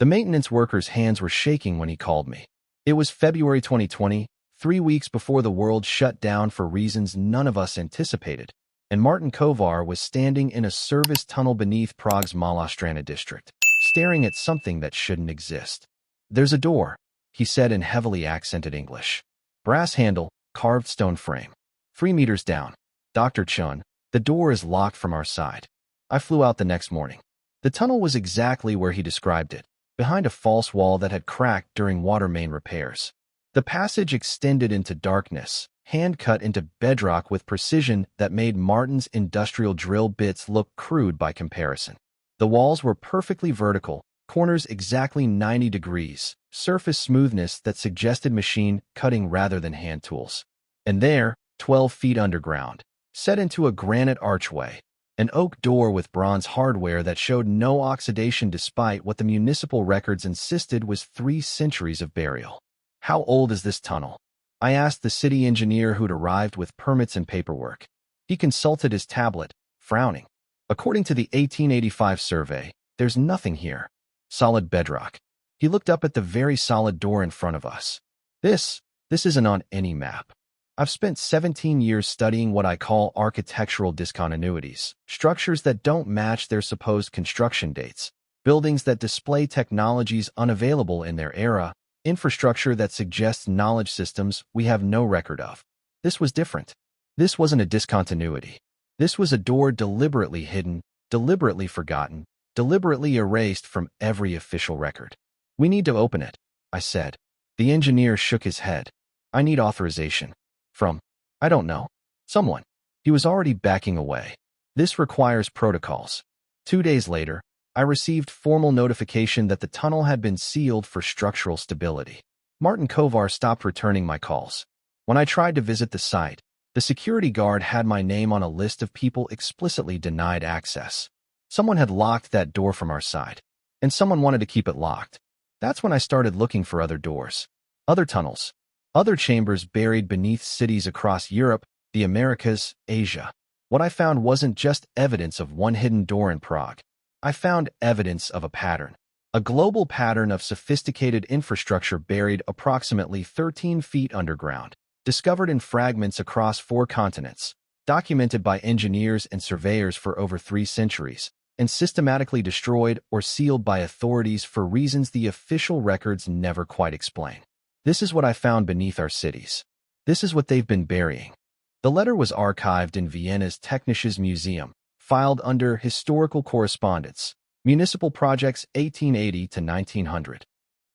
The maintenance worker's hands were shaking when he called me. It was February 2020, 3 weeks before the world shut down for reasons none of us anticipated, and Martin Kovar was standing in a service tunnel beneath Prague's Malostrana district, staring at something that shouldn't exist. "There's a door," he said in heavily accented English. "Brass handle, carved stone frame. 3 meters down. Dr. Chun, the door is locked from our side." I flew out the next morning. The tunnel was exactly where he described it, behind a false wall that had cracked during water main repairs. The passage extended into darkness, hand-cut into bedrock with precision that made Martin's industrial drill bits look crude by comparison. The walls were perfectly vertical, corners exactly 90 degrees, surface smoothness that suggested machine cutting rather than hand tools. And there, 12 feet underground, set into a granite archway, an oak door with bronze hardware that showed no oxidation despite what the municipal records insisted was 3 centuries of burial. "How old is this tunnel?" I asked the city engineer who'd arrived with permits and paperwork. He consulted his tablet, frowning. "According to the 1885 survey, there's nothing here. Solid bedrock." He looked up at the very solid door in front of us. This isn't on any map. I've spent 17 years studying what I call architectural discontinuities, structures that don't match their supposed construction dates, buildings that display technologies unavailable in their era, infrastructure that suggests knowledge systems we have no record of. This was different. This wasn't a discontinuity. This was a door deliberately hidden, deliberately forgotten, deliberately erased from every official record. "We need to open it," I said. The engineer shook his head. "I need authorization. From, I don't know, someone." He was already backing away. "This requires protocols." 2 days later, I received formal notification that the tunnel had been sealed for structural stability. Martin Kovar stopped returning my calls. When I tried to visit the site, the security guard had my name on a list of people explicitly denied access. Someone had locked that door from our side, and someone wanted to keep it locked. That's when I started looking for other doors, other tunnels, other chambers buried beneath cities across Europe, the Americas, Asia. What I found wasn't just evidence of one hidden door in Prague. I found evidence of a pattern, a global pattern of sophisticated infrastructure buried approximately 13 feet underground, discovered in fragments across 4 continents, documented by engineers and surveyors for over 3 centuries, and systematically destroyed or sealed by authorities for reasons the official records never quite explain. This is what I found beneath our cities. This is what they've been burying. The letter was archived in Vienna's Technisches Museum, filed under Historical Correspondence, Municipal Projects 1880 to 1900.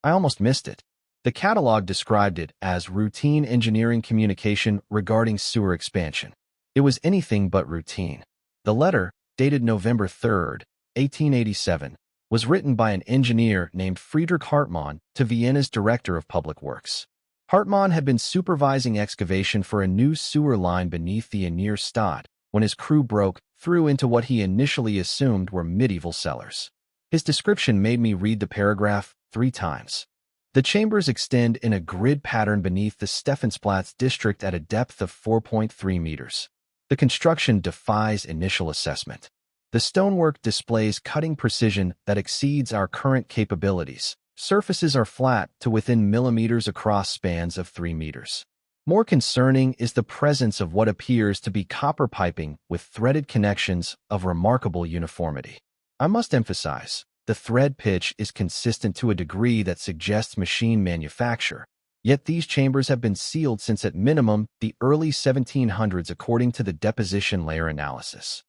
I almost missed it. The catalog described it as routine engineering communication regarding sewer expansion. It was anything but routine. The letter, dated November 3, 1887, was written by an engineer named Friedrich Hartmann to Vienna's Director of Public Works. Hartmann had been supervising excavation for a new sewer line beneath the Near Stadt when his crew broke through into what he initially assumed were medieval cellars. His description made me read the paragraph 3 times. The chambers extend in a grid pattern beneath the Stephansplatz district at a depth of 4.3 meters. The construction defies initial assessment. The stonework displays cutting precision that exceeds our current capabilities. Surfaces are flat to within millimeters across spans of 3 meters. More concerning is the presence of what appears to be copper piping with threaded connections of remarkable uniformity. I must emphasize, the thread pitch is consistent to a degree that suggests machine manufacture, yet these chambers have been sealed since at minimum the early 1700s according to the deposition layer analysis.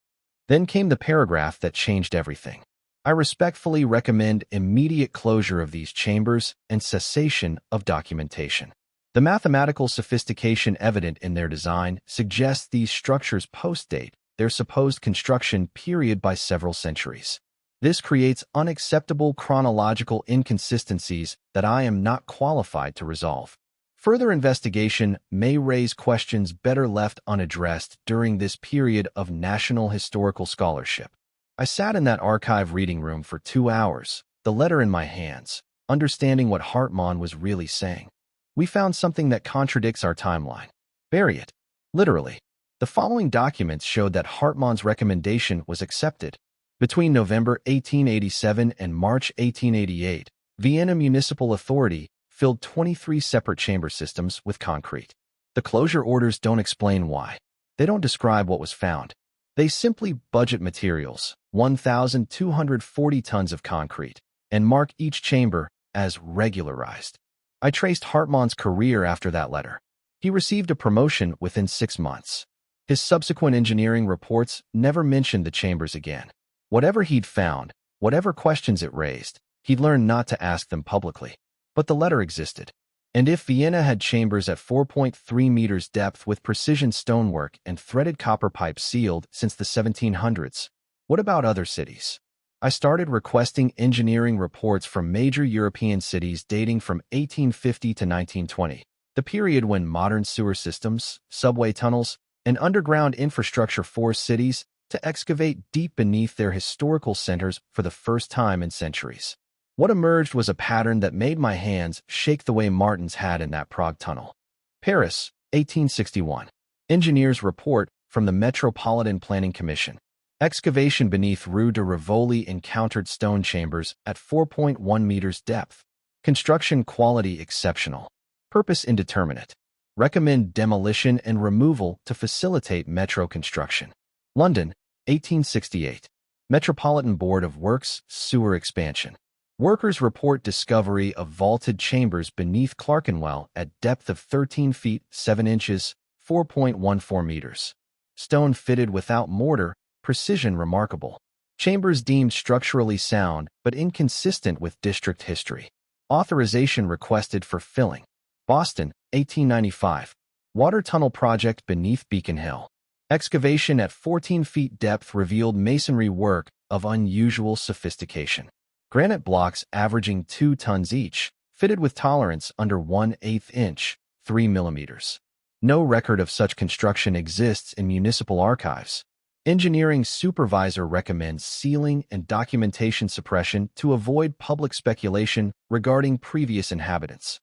Then came the paragraph that changed everything. I respectfully recommend immediate closure of these chambers and cessation of documentation. The mathematical sophistication evident in their design suggests these structures postdate their supposed construction period by several centuries. This creates unacceptable chronological inconsistencies that I am not qualified to resolve. Further investigation may raise questions better left unaddressed during this period of national historical scholarship. I sat in that archive reading room for 2 hours, the letter in my hands, understanding what Hartmann was really saying. We found something that contradicts our timeline. Bury it. Literally. The following documents showed that Hartmann's recommendation was accepted. Between November 1887 and March 1888, Vienna Municipal Authority filled 23 separate chamber systems with concrete. The closure orders don't explain why. They don't describe what was found. They simply budget materials, 1,240 tons of concrete, and mark each chamber as regularized. I traced Hartmann's career after that letter. He received a promotion within 6 months. His subsequent engineering reports never mentioned the chambers again. Whatever he'd found, whatever questions it raised, he'd learned not to ask them publicly. But the letter existed. And if Vienna had chambers at 4.3 meters depth with precision stonework and threaded copper pipes sealed since the 1700s, what about other cities? I started requesting engineering reports from major European cities dating from 1850 to 1920, the period when modern sewer systems, subway tunnels, and underground infrastructure forced cities to excavate deep beneath their historical centers for the first time in centuries. What emerged was a pattern that made my hands shake the way Martin's had in that Prague tunnel. Paris, 1861. Engineers report from the Metropolitan Planning Commission. Excavation beneath Rue de Rivoli encountered stone chambers at 4.1 meters depth. Construction quality exceptional. Purpose indeterminate. Recommend demolition and removal to facilitate metro construction. London, 1868. Metropolitan Board of Works, sewer expansion. Workers report discovery of vaulted chambers beneath Clerkenwell at depth of 13 feet 7 inches, 4.14 meters. Stone fitted without mortar, precision remarkable. Chambers deemed structurally sound but inconsistent with district history. Authorization requested for filling. Boston, 1895. Water tunnel project beneath Beacon Hill. Excavation at 14 feet depth revealed masonry work of unusual sophistication. Granite blocks averaging 2 tons each, fitted with tolerance under 1/8 inch, 3 millimeters. No record of such construction exists in municipal archives. Engineering supervisor recommends sealing and documentation suppression to avoid public speculation regarding previous inhabitants.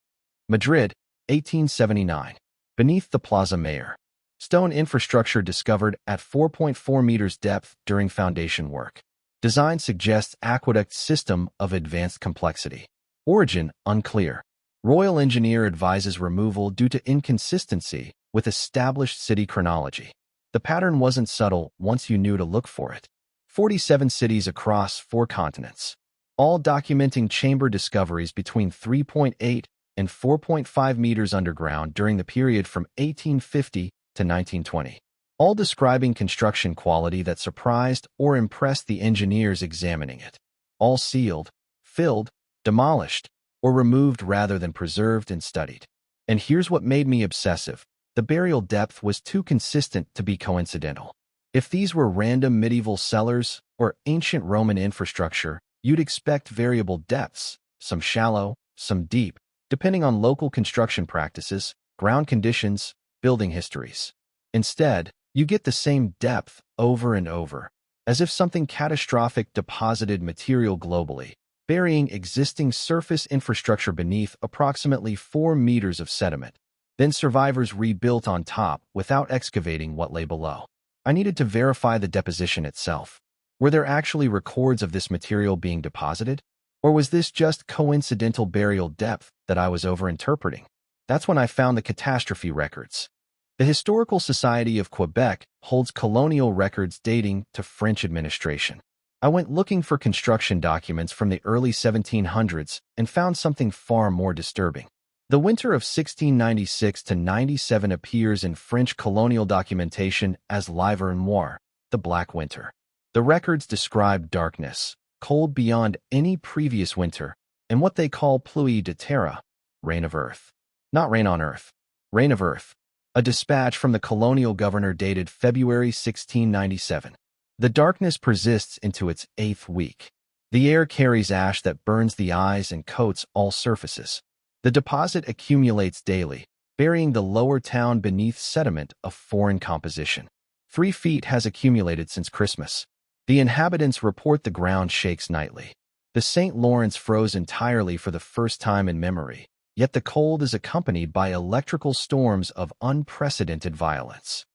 Madrid, 1879. Beneath the Plaza Mayor. Stone infrastructure discovered at 4.4 meters depth during foundation work. Design suggests aqueduct system of advanced complexity. Origin unclear. Royal engineer advises removal due to inconsistency with established city chronology. The pattern wasn't subtle once you knew to look for it. 47 cities across 4 continents, all documenting chamber discoveries between 3.8 and 4.5 meters underground during the period from 1850 to 1920. All describing construction quality that surprised or impressed the engineers examining it. All sealed, filled, demolished, or removed rather than preserved and studied. And here's what made me obsessive. The burial depth was too consistent to be coincidental. If these were random medieval cellars or ancient Roman infrastructure, you'd expect variable depths, some shallow, some deep, depending on local construction practices, ground conditions, building histories. Instead, you get the same depth over and over, as if something catastrophic deposited material globally, burying existing surface infrastructure beneath approximately 4 meters of sediment. Then survivors rebuilt on top without excavating what lay below. I needed to verify the deposition itself. Were there actually records of this material being deposited? Or was this just coincidental burial depth that I was overinterpreting? That's when I found the catastrophe records. The Historical Society of Quebec holds colonial records dating to French administration. I went looking for construction documents from the early 1700s and found something far more disturbing. The winter of 1696 to 97 appears in French colonial documentation as lhiver noir, the Black Winter. The records describe darkness, cold beyond any previous winter, and what they call pluie de terre, rain of earth. Not rain on earth, rain of earth. A dispatch from the colonial governor dated February 1697. The darkness persists into its 8th week. The air carries ash that burns the eyes and coats all surfaces. The deposit accumulates daily, burying the lower town beneath sediment of foreign composition. 3 feet has accumulated since Christmas. The inhabitants report the ground shakes nightly. The St. Lawrence froze entirely for the first time in memory. Yet the cold is accompanied by electrical storms of unprecedented violence.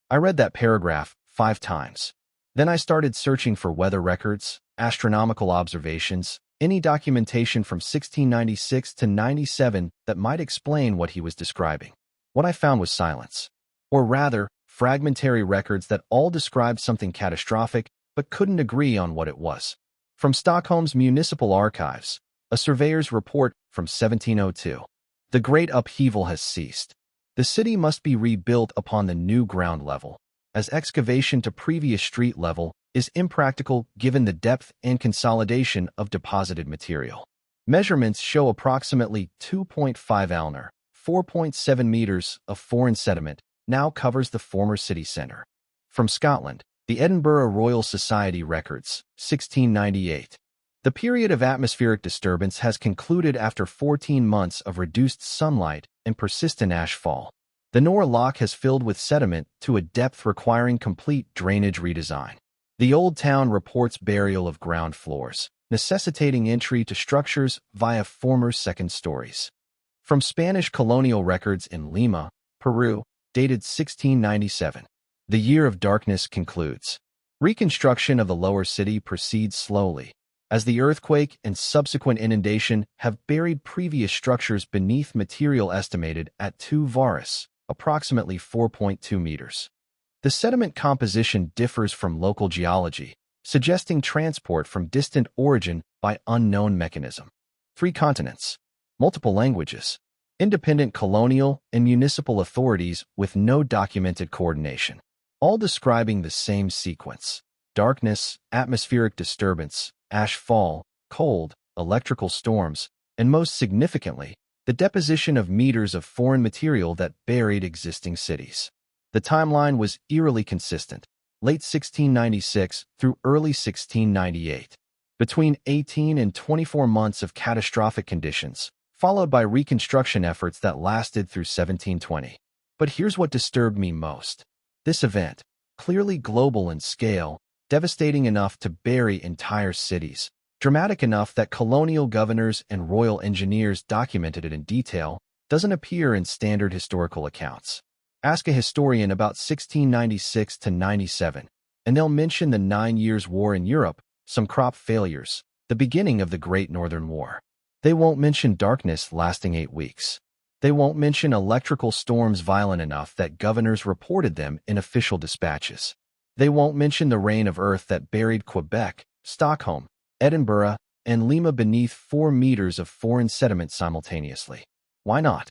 I read that paragraph 5 times. Then I started searching for weather records, astronomical observations, any documentation from 1696 to 97 that might explain what he was describing. What I found was silence. Or rather, fragmentary records that all described something catastrophic but couldn't agree on what it was. From Stockholm's municipal archives, a surveyor's report from 1702. The great upheaval has ceased. The city must be rebuilt upon the new ground level, as excavation to previous street level is impractical given the depth and consolidation of deposited material. Measurements show approximately 2.5 alnar, 4.7 meters of foreign sediment now covers the former city center. From Scotland, the Edinburgh Royal Society records, 1698. The period of atmospheric disturbance has concluded after 14 months of reduced sunlight and persistent ash fall. The Noir lock has filled with sediment to a depth requiring complete drainage redesign. The Old Town reports burial of ground floors, necessitating entry to structures via former second stories. From Spanish colonial records in Lima, Peru, dated 1697. The Year of Darkness concludes. Reconstruction of the lower city proceeds slowly, as the earthquake and subsequent inundation have buried previous structures beneath material estimated at 2 varas, approximately 4.2 meters. The sediment composition differs from local geology, suggesting transport from distant origin by unknown mechanism. 3 continents, multiple languages, independent colonial and municipal authorities with no documented coordination, all describing the same sequence: darkness, atmospheric disturbance, ash fall, cold, electrical storms, and most significantly, the deposition of meters of foreign material that buried existing cities. The timeline was eerily consistent, late 1696 through early 1698. Between 18 and 24 months of catastrophic conditions, followed by reconstruction efforts that lasted through 1720. But here's what disturbed me most. This event, clearly global in scale, devastating enough to bury entire cities, dramatic enough that colonial governors and royal engineers documented it in detail, doesn't appear in standard historical accounts. Ask a historian about 1696 to 97, and they'll mention the 9 Years' War in Europe, some crop failures, the beginning of the Great Northern War. They won't mention darkness lasting 8 weeks. They won't mention electrical storms violent enough that governors reported them in official dispatches. They won't mention the rain of earth that buried Quebec, Stockholm, Edinburgh, and Lima beneath 4 meters of foreign sediment simultaneously. Why not?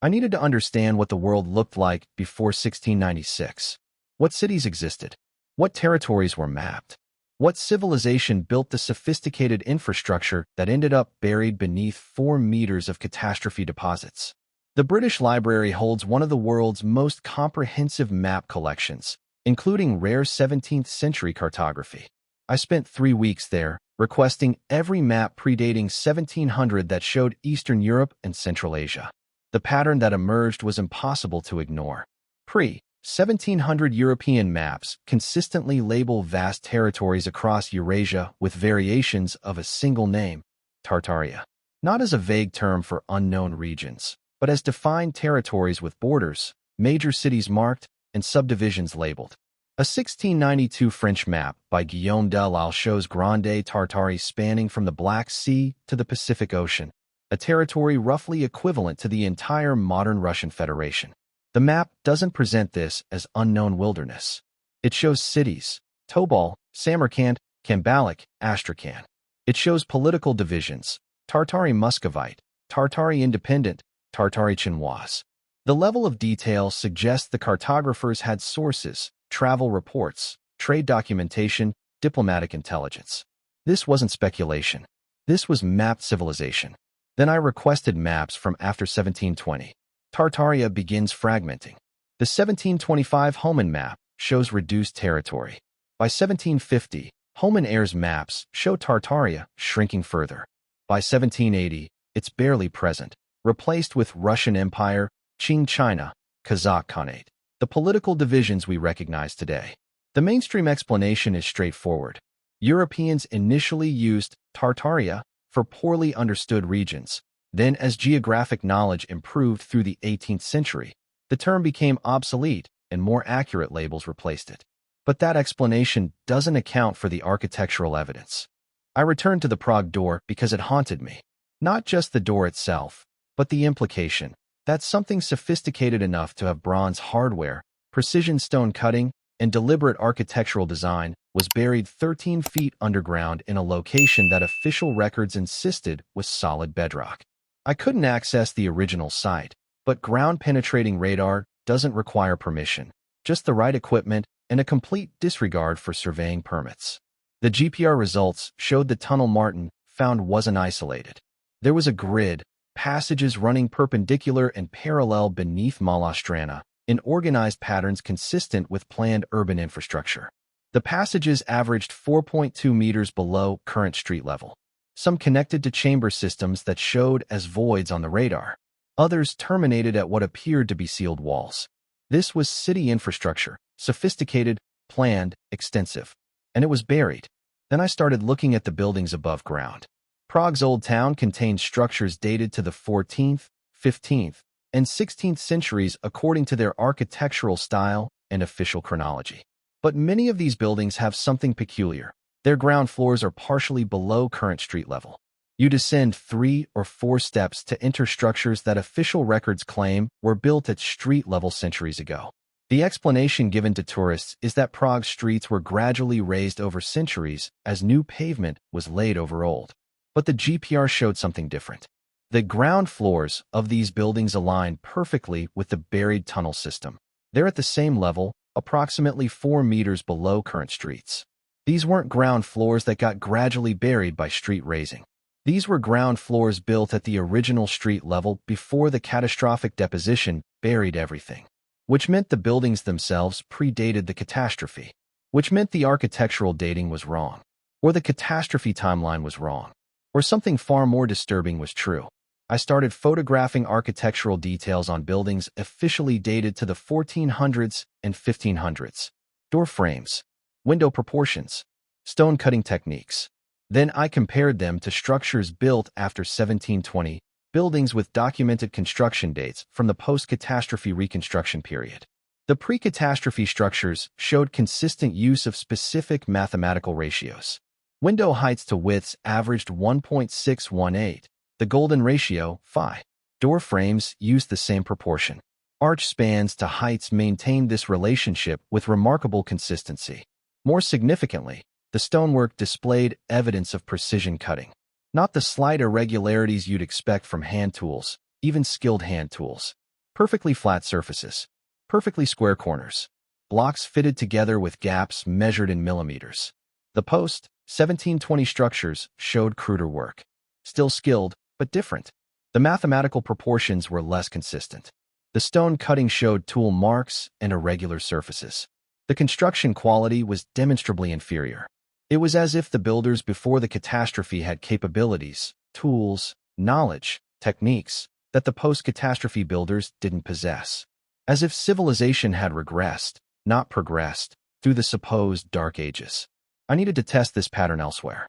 I needed to understand what the world looked like before 1696. What cities existed? What territories were mapped? What civilization built the sophisticated infrastructure that ended up buried beneath 4 meters of catastrophe deposits? The British Library holds one of the world's most comprehensive map collections, including rare 17th-century cartography. I spent 3 weeks there, requesting every map predating 1700 that showed Eastern Europe and Central Asia. The pattern that emerged was impossible to ignore. Pre-1700 European maps consistently label vast territories across Eurasia with variations of a single name, Tartaria, not as a vague term for unknown regions, but as defined territories with borders, major cities marked, and subdivisions labeled. A 1692 French map by Guillaume Delisle shows Grande Tartarie spanning from the Black Sea to the Pacific Ocean, a territory roughly equivalent to the entire modern Russian Federation. The map doesn't present this as unknown wilderness. It shows cities: Tobol, Samarkand, Kambalik, Astrakhan. It shows political divisions: Tartari Muscovite, Tartari Independent, Tartari Chinoise. The level of detail suggests the cartographers had sources, travel reports, trade documentation, diplomatic intelligence. This wasn't speculation. This was mapped civilization. Then I requested maps from after 1720. Tartaria begins fragmenting. The 1725 Homan map shows reduced territory. By 1750, Homan Air's maps show Tartaria shrinking further. By 1780, it's barely present, replaced with Russian Empire, Qing China, Kazakh Khanate, the political divisions we recognize today. The mainstream explanation is straightforward. Europeans initially used Tartaria for poorly understood regions. Then, as geographic knowledge improved through the 18th century, the term became obsolete and more accurate labels replaced it. But that explanation doesn't account for the architectural evidence. I returned to the Prague door because it haunted me. Not just the door itself, but the implication that something sophisticated enough to have bronze hardware, precision stone cutting, and deliberate architectural design was buried 13 feet underground in a location that official records insisted was solid bedrock. I couldn't access the original site, but ground-penetrating radar doesn't require permission, just the right equipment and a complete disregard for surveying permits. The GPR results showed the tunnel Martin found wasn't isolated. There was a grid, passages running perpendicular and parallel beneath Malastrana, in organized patterns consistent with planned urban infrastructure. The passages averaged 4.2 meters below current street level. Some connected to chamber systems that showed as voids on the radar. Others terminated at what appeared to be sealed walls. This was city infrastructure, sophisticated, planned, extensive. And it was buried. Then I started looking at the buildings above ground. Prague's old town contained structures dated to the 14th, 15th, and 16th centuries according to their architectural style and official chronology. But many of these buildings have something peculiar. Their ground floors are partially below current street level. You descend 3 or 4 steps to enter structures that official records claim were built at street level centuries ago. The explanation given to tourists is that Prague's streets were gradually raised over centuries as new pavement was laid over old. But the GPR showed something different. The ground floors of these buildings align perfectly with the buried tunnel system. They're at the same level, approximately 4 meters below current streets. These weren't ground floors that got gradually buried by street raising. These were ground floors built at the original street level before the catastrophic deposition buried everything. Which meant the buildings themselves predated the catastrophe. Which meant the architectural dating was wrong. Or the catastrophe timeline was wrong. Or something far more disturbing was true. I started photographing architectural details on buildings officially dated to the 1400s and 1500s. Door frames, window proportions, stone cutting techniques. Then I compared them to structures built after 1720, buildings with documented construction dates from the post-catastrophe reconstruction period. The pre-catastrophe structures showed consistent use of specific mathematical ratios. Window heights to widths averaged 1.618. The golden ratio, phi. Door frames used the same proportion. Arch spans to heights maintained this relationship with remarkable consistency. More significantly, the stonework displayed evidence of precision cutting. Not the slight irregularities you'd expect from hand tools, even skilled hand tools. Perfectly flat surfaces. Perfectly square corners. Blocks fitted together with gaps measured in millimeters. The post-1720 structures showed cruder work. Still skilled, but different. The mathematical proportions were less consistent. The stone cutting showed tool marks and irregular surfaces. The construction quality was demonstrably inferior. It was as if the builders before the catastrophe had capabilities, tools, knowledge, techniques that the post-catastrophe builders didn't possess. As if civilization had regressed, not progressed, through the supposed Dark Ages. I needed to test this pattern elsewhere.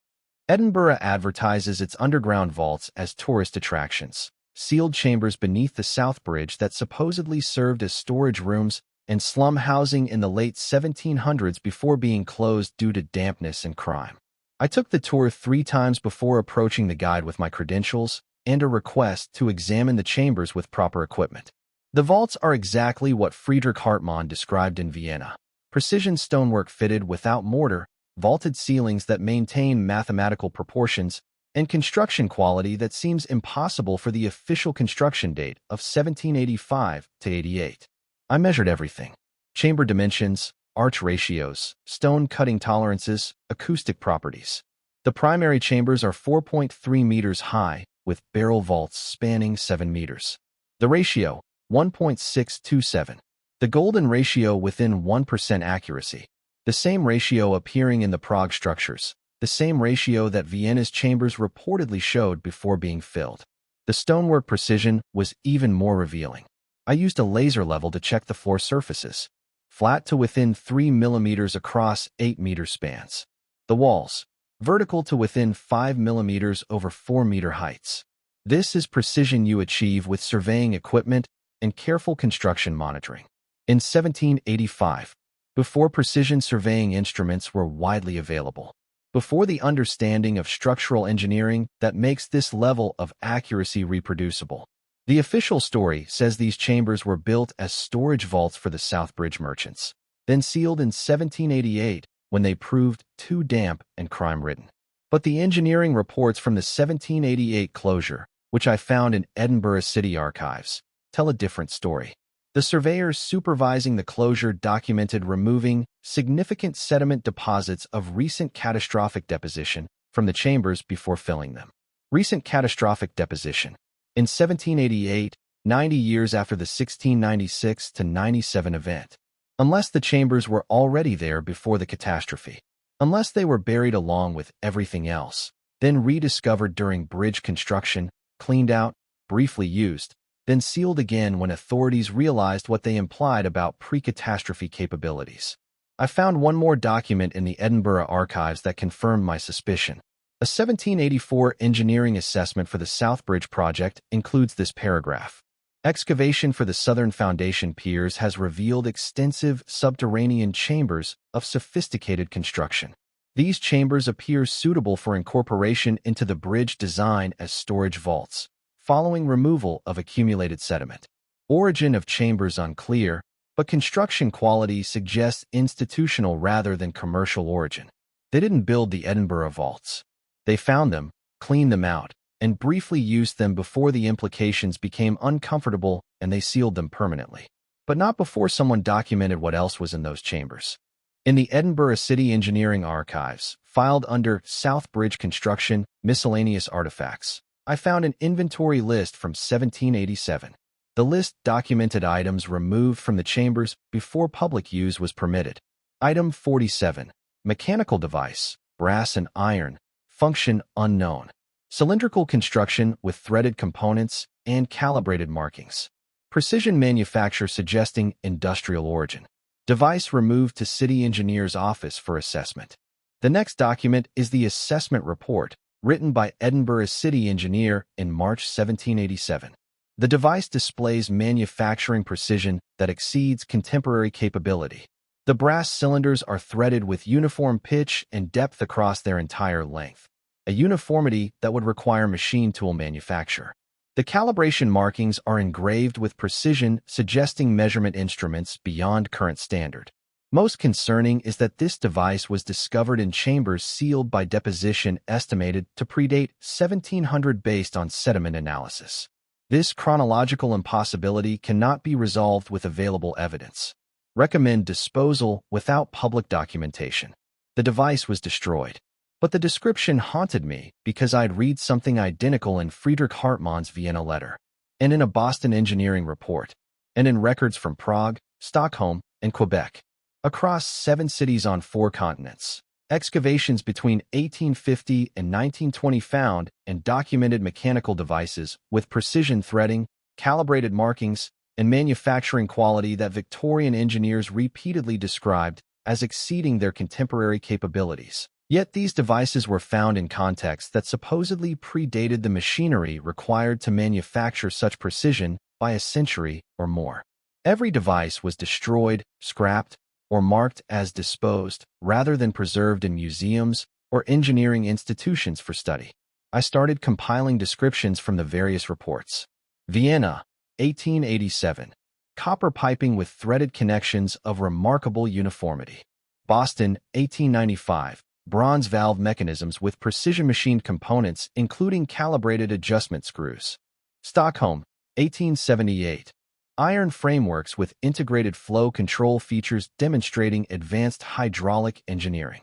Edinburgh advertises its underground vaults as tourist attractions, sealed chambers beneath the South Bridge that supposedly served as storage rooms and slum housing in the late 1700s before being closed due to dampness and crime. I took the tour 3 times before approaching the guide with my credentials and a request to examine the chambers with proper equipment. The vaults are exactly what Friedrich Hartmann described in Vienna. Precision stonework fitted without mortar, vaulted ceilings that maintain mathematical proportions, and construction quality that seems impossible for the official construction date of 1785 to 88. I measured everything. Chamber dimensions, arch ratios, stone cutting tolerances, acoustic properties. The primary chambers are 4.3 meters high, with barrel vaults spanning 7 meters. The ratio, 1.627. The golden ratio within 1% accuracy. The same ratio appearing in the Prague structures, the same ratio that Vienna's chambers reportedly showed before being filled. The stonework precision was even more revealing. I used a laser level to check the floor surfaces, flat to within 3 millimeters across 8-meter spans. The walls, vertical to within 5 millimeters over 4-meter heights. This is precision you achieve with surveying equipment and careful construction monitoring. In 1785, before precision surveying instruments were widely available, before the understanding of structural engineering that makes this level of accuracy reproducible. The official story says these chambers were built as storage vaults for the Southbridge merchants, then sealed in 1788 when they proved too damp and crime-ridden. But the engineering reports from the 1788 closure, which I found in Edinburgh City Archives, tell a different story. The surveyors supervising the closure documented removing significant sediment deposits of recent catastrophic deposition from the chambers before filling them. Recent catastrophic deposition. In 1788, 90 years after the 1696-97 event. Unless the chambers were already there before the catastrophe. Unless they were buried along with everything else, then rediscovered during bridge construction, cleaned out, briefly used, then sealed again when authorities realized what they implied about pre-catastrophe capabilities. I found one more document in the Edinburgh archives that confirmed my suspicion. A 1784 engineering assessment for the Southbridge project includes this paragraph. Excavation for the southern foundation piers has revealed extensive subterranean chambers of sophisticated construction. These chambers appear suitable for incorporation into the bridge design as storage vaults, following removal of accumulated sediment. Origin of chambers unclear, but construction quality suggests institutional rather than commercial origin. They didn't build the Edinburgh vaults. They found them, cleaned them out, and briefly used them before the implications became uncomfortable and they sealed them permanently. But not before someone documented what else was in those chambers. In the Edinburgh City Engineering Archives, filed under Southbridge Construction Miscellaneous Artifacts, I found an inventory list from 1787. The list documented items removed from the chambers before public use was permitted. Item 47. Mechanical device, brass and iron, function unknown. Cylindrical construction with threaded components and calibrated markings. Precision manufacture suggesting industrial origin. Device removed to city engineer's office for assessment. The next document is the assessment report, written by Edinburgh city engineer in March 1787. The device displays manufacturing precision that exceeds contemporary capability. The brass cylinders are threaded with uniform pitch and depth across their entire length, a uniformity that would require machine tool manufacture. The calibration markings are engraved with precision, suggesting measurement instruments beyond current standard. Most concerning is that this device was discovered in chambers sealed by deposition estimated to predate 1700 based on sediment analysis. This chronological impossibility cannot be resolved with available evidence. Recommend disposal without public documentation. The device was destroyed. But the description haunted me because I'd read something identical in Friedrich Hartmann's Vienna letter, and in a Boston engineering report, and in records from Prague, Stockholm, and Quebec. Across 7 cities on 4 continents, excavations between 1850 and 1920 found and documented mechanical devices with precision threading, calibrated markings, and manufacturing quality that Victorian engineers repeatedly described as exceeding their contemporary capabilities. Yet these devices were found in contexts that supposedly predated the machinery required to manufacture such precision by a century or more. Every device was destroyed, scrapped, or marked as disposed, rather than preserved in museums or engineering institutions for study. I started compiling descriptions from the various reports. Vienna, 1887. Copper piping with threaded connections of remarkable uniformity. Boston, 1895. Bronze valve mechanisms with precision-machined components including calibrated adjustment screws. Stockholm, 1878. Iron frameworks with integrated flow control features demonstrating advanced hydraulic engineering.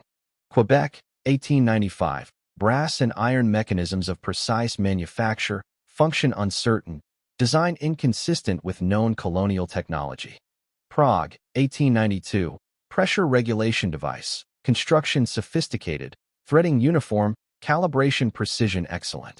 Quebec, 1895. Brass and iron mechanisms of precise manufacture, function uncertain, design inconsistent with known colonial technology. Prague, 1892. Pressure regulation device, construction sophisticated, threading uniform, calibration precision excellent.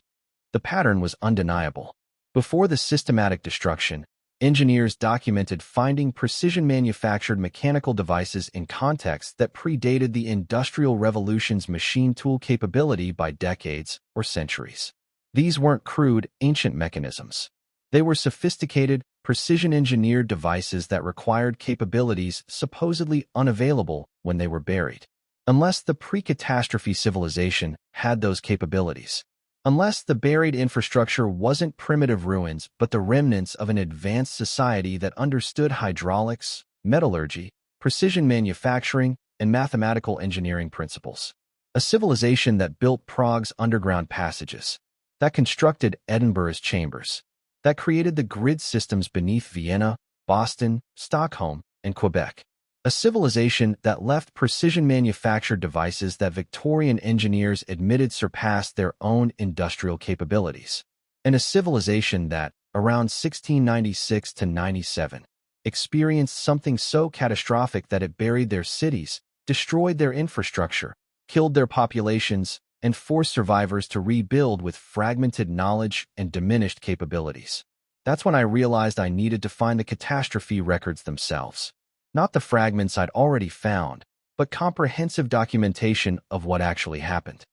The pattern was undeniable. Before the systematic destruction, engineers documented finding precision-manufactured mechanical devices in contexts that predated the Industrial Revolution's machine tool capability by decades or centuries. These weren't crude, ancient mechanisms. They were sophisticated, precision-engineered devices that required capabilities supposedly unavailable when they were buried. unless the pre-catastrophe civilization had those capabilities. Unless the buried infrastructure wasn't primitive ruins but the remnants of an advanced society that understood hydraulics, metallurgy, precision manufacturing, and mathematical engineering principles. A civilization that built Prague's underground passages, that constructed Edinburgh's chambers, that created the grid systems beneath Vienna, Boston, Stockholm, and Quebec. A civilization that left precision-manufactured devices that Victorian engineers admitted surpassed their own industrial capabilities. And a civilization that, around 1696 to 97, experienced something so catastrophic that it buried their cities, destroyed their infrastructure, killed their populations, and forced survivors to rebuild with fragmented knowledge and diminished capabilities. That's when I realized I needed to find the catastrophe records themselves. Not the fragments I'd already found, but comprehensive documentation of what actually happened.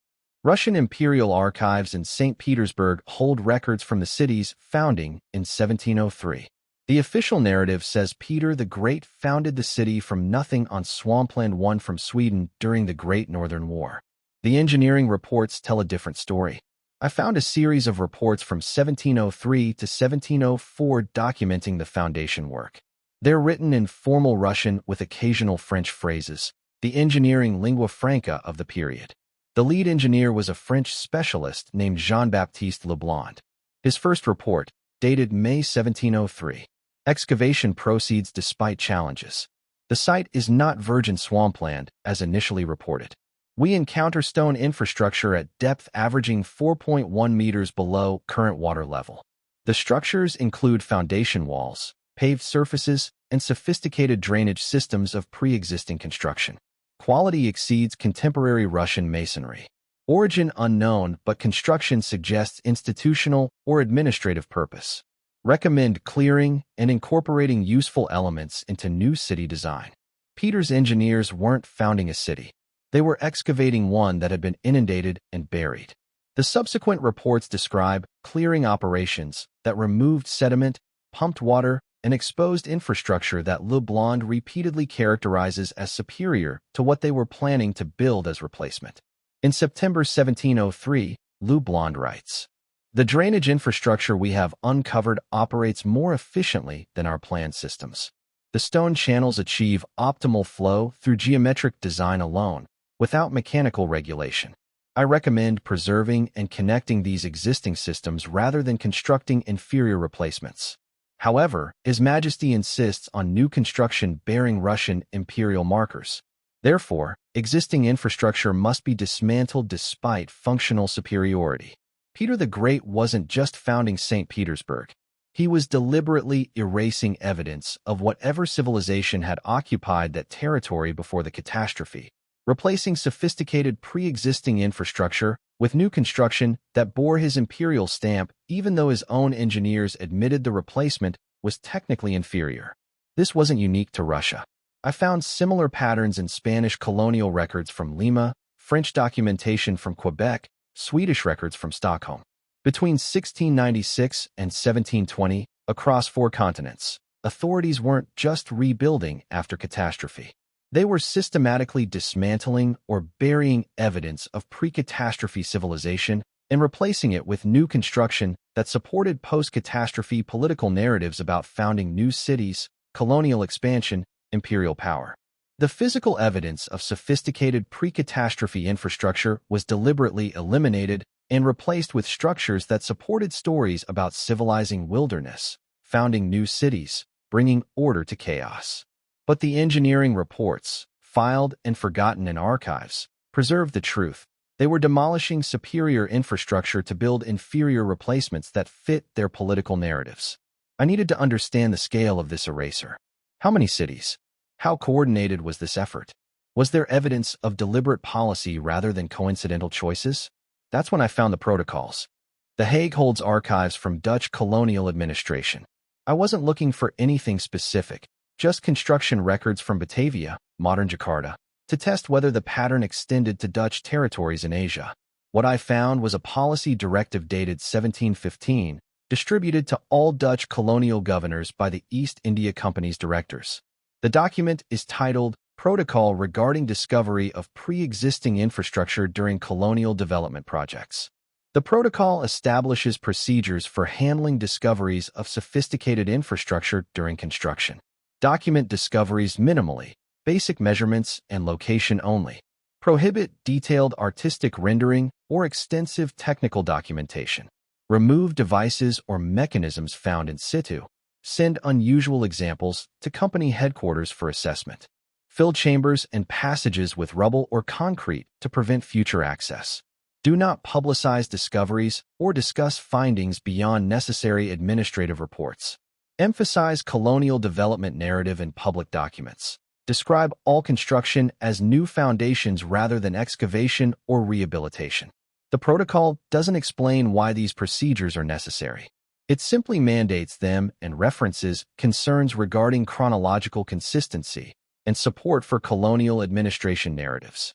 Russian imperial archives in St. Petersburg hold records from the city's founding in 1703. The official narrative says Peter the Great founded the city from nothing on swampland won from Sweden during the Great Northern War. The engineering reports tell a different story. I found a series of reports from 1703 to 1704 documenting the foundation work. They're written in formal Russian with occasional French phrases, the engineering lingua franca of the period. The lead engineer was a French specialist named Jean-Baptiste Leblond. His first report, dated May 1703. Excavation proceeds despite challenges. The site is not virgin swampland, as initially reported. We encounter stone infrastructure at depth averaging 4.1 meters below current water level. The structures include foundation walls, paved surfaces, and sophisticated drainage systems of pre-existing construction. Quality exceeds contemporary Russian masonry. Origin unknown, but construction suggests institutional or administrative purpose. Recommend clearing and incorporating useful elements into new city design. Peter's engineers weren't founding a city. They were excavating one that had been inundated and buried. The subsequent reports describe clearing operations that removed sediment, pumped water, and exposed infrastructure that Leblond repeatedly characterizes as superior to what they were planning to build as replacement. In September 1703, Leblond writes, "The drainage infrastructure we have uncovered operates more efficiently than our planned systems. The stone channels achieve optimal flow through geometric design alone, without mechanical regulation. I recommend preserving and connecting these existing systems rather than constructing inferior replacements." However, His Majesty insists on new construction bearing Russian imperial markers. Therefore, existing infrastructure must be dismantled despite functional superiority. Peter the Great wasn't just founding St. Petersburg. He was deliberately erasing evidence of whatever civilization had occupied that territory before the catastrophe, replacing sophisticated pre-existing infrastructure with new construction that bore his imperial stamp even though his own engineers admitted the replacement was technically inferior. This wasn't unique to Russia. I found similar patterns in Spanish colonial records from Lima, French documentation from Quebec, Swedish records from Stockholm. Between 1696 and 1720, across 4 continents, authorities weren't just rebuilding after catastrophe. They were systematically dismantling or burying evidence of pre-catastrophe civilization and replacing it with new construction that supported post-catastrophe political narratives about founding new cities, colonial expansion, imperial power. The physical evidence of sophisticated pre-catastrophe infrastructure was deliberately eliminated and replaced with structures that supported stories about civilizing wilderness, founding new cities, bringing order to chaos. But the engineering reports, filed and forgotten in archives, preserve the truth. They were demolishing superior infrastructure to build inferior replacements that fit their political narratives. I needed to understand the scale of this erasure. How many cities? How coordinated was this effort? Was there evidence of deliberate policy rather than coincidental choices? That's when I found the protocols. The Hague holds archives from Dutch colonial administration. I wasn't looking for anything specific, just construction records from Batavia, modern Jakarta, to test whether the pattern extended to Dutch territories in Asia. What I found was a policy directive dated 1715, distributed to all Dutch colonial governors by the East India Company's directors. The document is titled Protocol regarding discovery of pre-existing infrastructure during colonial development projects. The protocol establishes procedures for handling discoveries of sophisticated infrastructure during construction. Document discoveries minimally, basic measurements and location only. Prohibit detailed artistic rendering or extensive technical documentation. Remove devices or mechanisms found in situ. Send unusual examples to company headquarters for assessment. Fill chambers and passages with rubble or concrete to prevent future access. Do not publicize discoveries or discuss findings beyond necessary administrative reports. Emphasize colonial development narrative in public documents. Describe all construction as new foundations rather than excavation or rehabilitation. The protocol doesn't explain why these procedures are necessary. It simply mandates them and references concerns regarding chronological consistency and support for colonial administration narratives.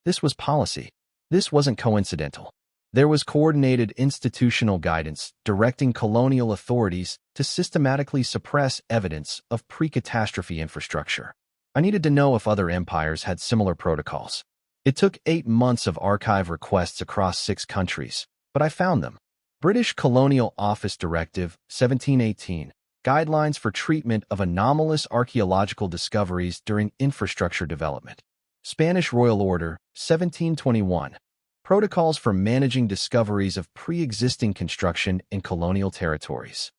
This was policy. This wasn't coincidental. There was coordinated institutional guidance directing colonial authorities to systematically suppress evidence of pre-catastrophe infrastructure. I needed to know if other empires had similar protocols. It took 8 months of archive requests across 6 countries, but I found them. British Colonial Office Directive, 1718, Guidelines for Treatment of Anomalous Archaeological Discoveries During Infrastructure Development. Spanish Royal Order, 1721, Protocols for Managing Discoveries of Pre-Existing Construction in Colonial Territories.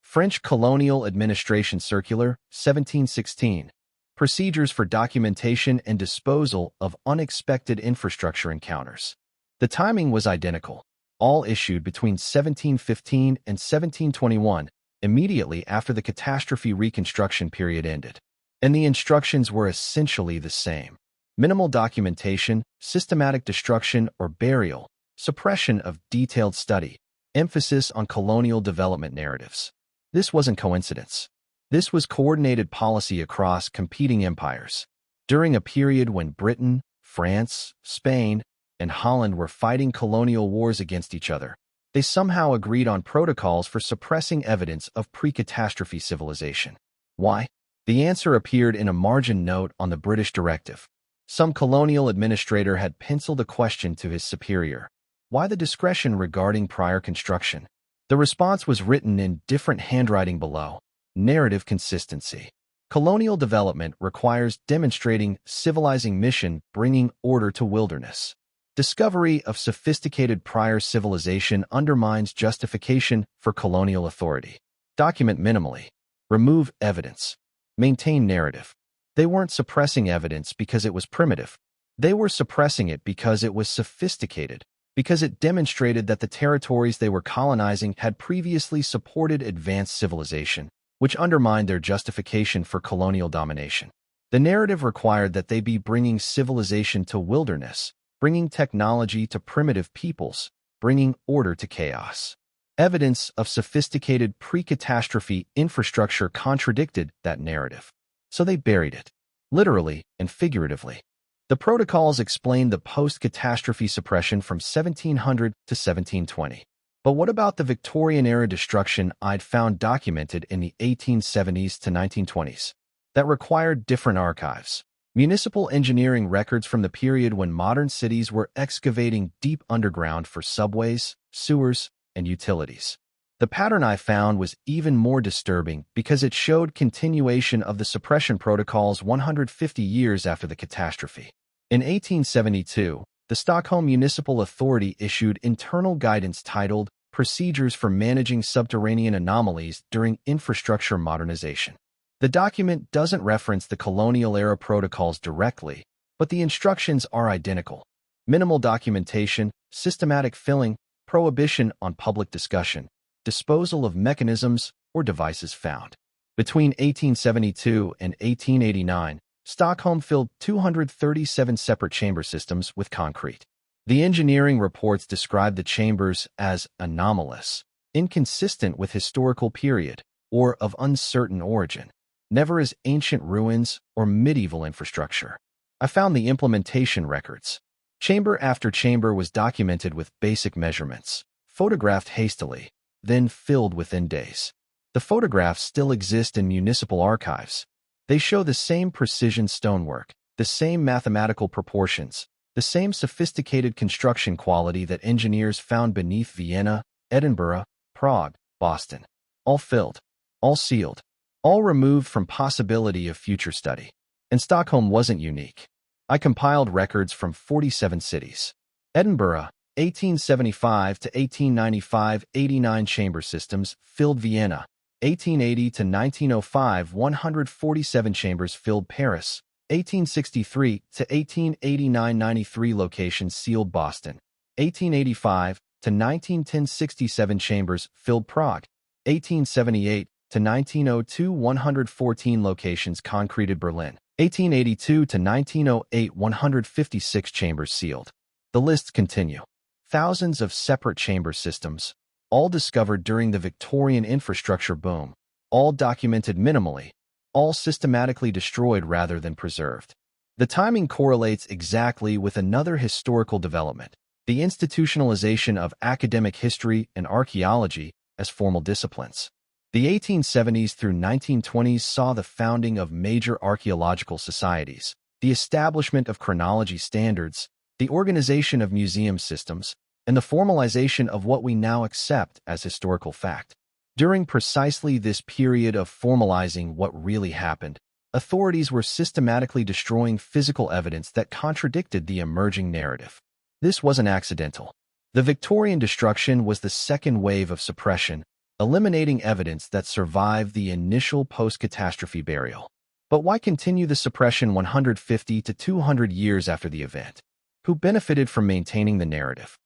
French Colonial Administration Circular, 1716, Procedures for Documentation and Disposal of Unexpected Infrastructure Encounters. The timing was identical, all issued between 1715 and 1721, immediately after the catastrophe reconstruction period ended. And the instructions were essentially the same. Minimal documentation, systematic destruction or burial, suppression of detailed study, emphasis on colonial development narratives. This wasn't coincidence. This was coordinated policy across competing empires. During a period when Britain, France, Spain, and Holland were fighting colonial wars against each other, they somehow agreed on protocols for suppressing evidence of pre-catastrophe civilization. Why? The answer appeared in a margin note on the British directive. Some colonial administrator had penciled a question to his superior. Why the discretion regarding prior construction? The response was written in different handwriting below. Narrative consistency. Colonial development requires demonstrating civilizing mission bringing order to wilderness. Discovery of sophisticated prior civilization undermines justification for colonial authority. Document minimally. Remove evidence. Maintain narrative. They weren't suppressing evidence because it was primitive. They were suppressing it because it was sophisticated, because it demonstrated that the territories they were colonizing had previously supported advanced civilization, which undermined their justification for colonial domination. The narrative required that they be bringing civilization to wilderness, bringing technology to primitive peoples, bringing order to chaos. Evidence of sophisticated pre-catastrophe infrastructure contradicted that narrative. So they buried it, literally and figuratively. The protocols explained the post-catastrophe suppression from 1700 to 1720. But what about the Victorian-era destruction I'd found documented in the 1870s to 1920s? That required different archives. Municipal engineering records from the period when modern cities were excavating deep underground for subways, sewers, and utilities. The pattern I found was even more disturbing because it showed continuation of the suppression protocols 150 years after the catastrophe. In 1872, the Stockholm Municipal Authority issued internal guidance titled Procedures for Managing Subterranean Anomalies During Infrastructure Modernization. The document doesn't reference the colonial-era protocols directly, but the instructions are identical. Minimal documentation, systematic filling, prohibition on public discussion, disposal of mechanisms or devices found. Between 1872 and 1889, Stockholm filled 237 separate chamber systems with concrete. The engineering reports described the chambers as anomalous, inconsistent with historical period, or of uncertain origin, never as ancient ruins or medieval infrastructure. I found the implementation records. Chamber after chamber was documented with basic measurements, photographed hastily, then filled within days. The photographs still exist in municipal archives. They show the same precision stonework, the same mathematical proportions, the same sophisticated construction quality that engineers found beneath Vienna, Edinburgh, Prague, Boston. All filled, all sealed, all removed from possibility of future study. And Stockholm wasn't unique. I compiled records from 47 cities. Edinburgh, 1875 to 1895, 89 chamber systems filled Vienna. 1880 to 1905, 147 chambers filled Paris. 1863 to 1889, 93 locations sealed Boston. 1885 to 1910, 67 chambers filled Prague. 1878 to 1902, 114 locations concreted Berlin. 1882 to 1908, 156 chambers sealed. The lists continue. Thousands of separate chamber systems, all discovered during the Victorian infrastructure boom, all documented minimally, all systematically destroyed rather than preserved. The timing correlates exactly with another historical development, the institutionalization of academic history and archaeology as formal disciplines. The 1870s through 1920s saw the founding of major archaeological societies, the establishment of chronology standards, the organization of museum systems, and the formalization of what we now accept as historical fact. During precisely this period of formalizing what really happened, authorities were systematically destroying physical evidence that contradicted the emerging narrative. This wasn't accidental. The Victorian destruction was the second wave of suppression, eliminating evidence that survived the initial post-catastrophe burial. But why continue the suppression 150 to 200 years after the event? Who benefited from maintaining the narrative?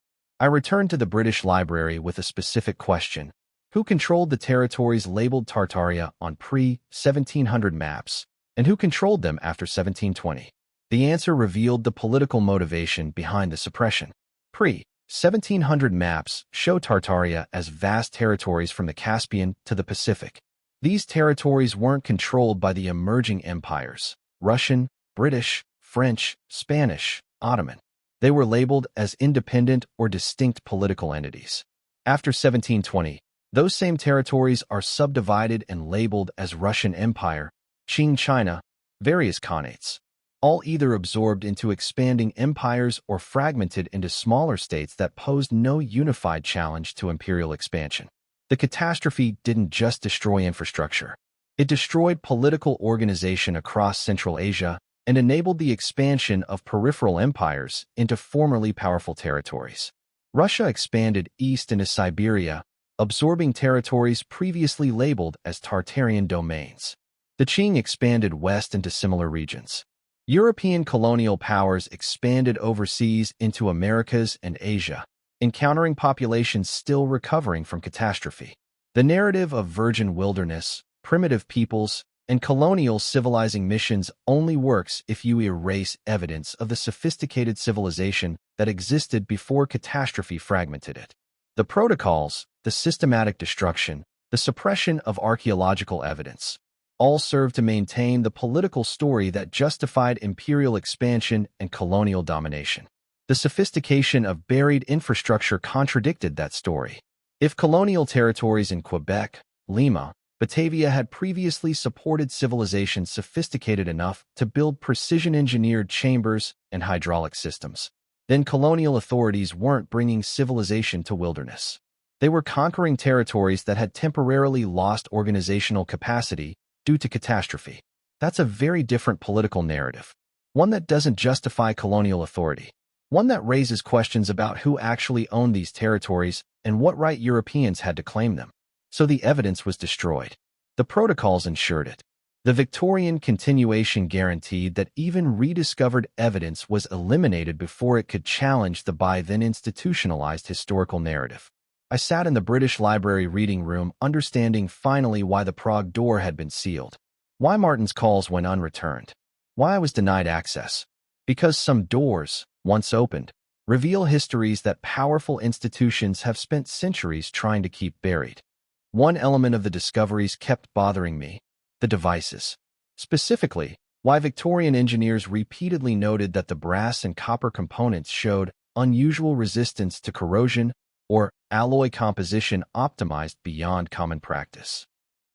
I returned to the British Library with a specific question. Who controlled the territories labeled Tartaria on pre-1700 maps, and who controlled them after 1720? The answer revealed the political motivation behind the suppression. Pre-1700 maps show Tartaria as vast territories from the Caspian to the Pacific. These territories weren't controlled by the emerging empires, Russian, British, French, Spanish, Ottoman. They were labeled as independent or distinct political entities. After 1720, those same territories are subdivided and labeled as Russian Empire, Qing China, various khanates, all either absorbed into expanding empires or fragmented into smaller states that posed no unified challenge to imperial expansion. The catastrophe didn't just destroy infrastructure. It destroyed political organization across Central Asia and enabled the expansion of peripheral empires into formerly powerful territories. Russia expanded east into Siberia, absorbing territories previously labeled as Tartarian domains. The Qing expanded west into similar regions. European colonial powers expanded overseas into Americas and Asia, encountering populations still recovering from catastrophe. The narrative of virgin wilderness, primitive peoples, and colonial civilizing missions only works if you erase evidence of the sophisticated civilization that existed before catastrophe fragmented it. The protocols, the systematic destruction, the suppression of archaeological evidence, all serve to maintain the political story that justified imperial expansion and colonial domination. The sophistication of buried infrastructure contradicted that story. If colonial territories in Quebec, Lima, Batavia had previously supported civilization sophisticated enough to build precision-engineered chambers and hydraulic systems, then colonial authorities weren't bringing civilization to wilderness. They were conquering territories that had temporarily lost organizational capacity due to catastrophe. That's a very different political narrative, one that doesn't justify colonial authority, one that raises questions about who actually owned these territories and what right Europeans had to claim them. So the evidence was destroyed. The protocols ensured it. The Victorian continuation guaranteed that even rediscovered evidence was eliminated before it could challenge the by then institutionalized historical narrative. I sat in the British Library reading room understanding finally why the Prague door had been sealed, why Martin's calls went unreturned, why I was denied access. Because some doors, once opened, reveal histories that powerful institutions have spent centuries trying to keep buried. One element of the discoveries kept bothering me: the devices. Specifically, why Victorian engineers repeatedly noted that the brass and copper components showed unusual resistance to corrosion or alloy composition optimized beyond common practice.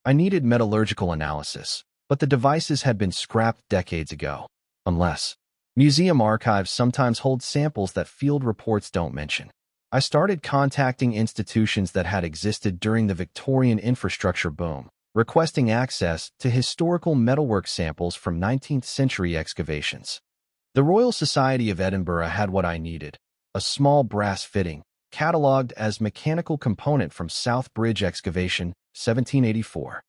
I needed metallurgical analysis, but the devices had been scrapped decades ago. Unless museum archives sometimes hold samples that field reports don't mention. I started contacting institutions that had existed during the Victorian infrastructure boom, requesting access to historical metalwork samples from 19th century excavations. The Royal Society of Edinburgh had what I needed, a small brass fitting, catalogued as mechanical component from South Bridge excavation, 1784.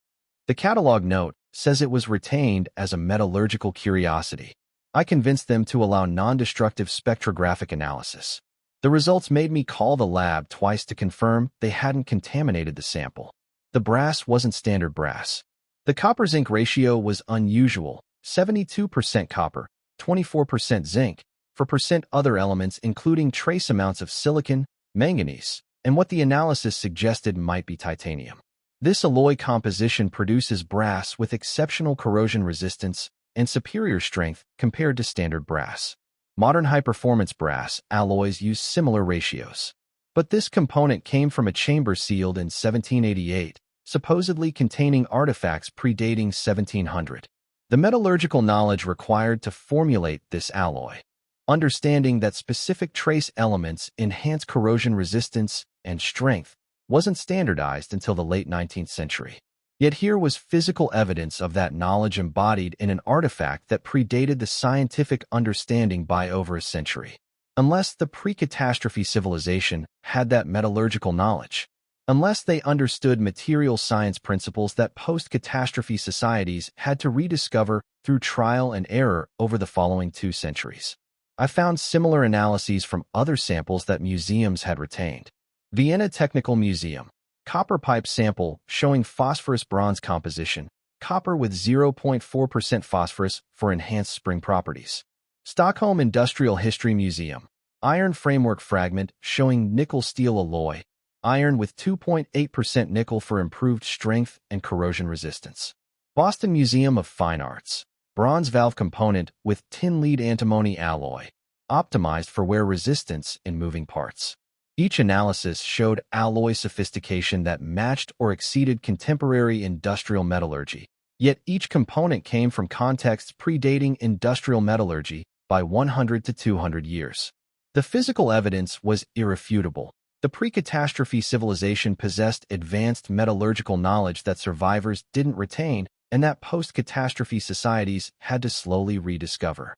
The catalogue note says it was retained as a metallurgical curiosity. I convinced them to allow non-destructive spectrographic analysis. The results made me call the lab twice to confirm they hadn't contaminated the sample. The brass wasn't standard brass. The copper-zinc ratio was unusual, 72% copper, 24% zinc, for percent other elements including trace amounts of silicon, manganese, and what the analysis suggested might be titanium. This alloy composition produces brass with exceptional corrosion resistance and superior strength compared to standard brass. Modern high-performance brass alloys use similar ratios. But this component came from a chamber sealed in 1788, supposedly containing artifacts predating 1700. The metallurgical knowledge required to formulate this alloy, understanding that specific trace elements enhance corrosion resistance and strength, wasn't standardized until the late 19th century. Yet here was physical evidence of that knowledge embodied in an artifact that predated the scientific understanding by over a century. Unless the pre-catastrophe civilization had that metallurgical knowledge, unless they understood material science principles that post-catastrophe societies had to rediscover through trial and error over the following 2 centuries. I found similar analyses from other samples that museums had retained. Vienna Technical Museum. Copper pipe sample showing phosphorus-bronze composition, copper with 0.4% phosphorus for enhanced spring properties. Stockholm Industrial History Museum. Iron framework fragment showing nickel-steel alloy, iron with 2.8% nickel for improved strength and corrosion resistance. Boston Museum of Fine Arts. Bronze valve component with tin lead antimony alloy, optimized for wear resistance in moving parts. Each analysis showed alloy sophistication that matched or exceeded contemporary industrial metallurgy, yet each component came from contexts predating industrial metallurgy by 100 to 200 years. The physical evidence was irrefutable. The pre-catastrophe civilization possessed advanced metallurgical knowledge that survivors didn't retain and that post-catastrophe societies had to slowly rediscover.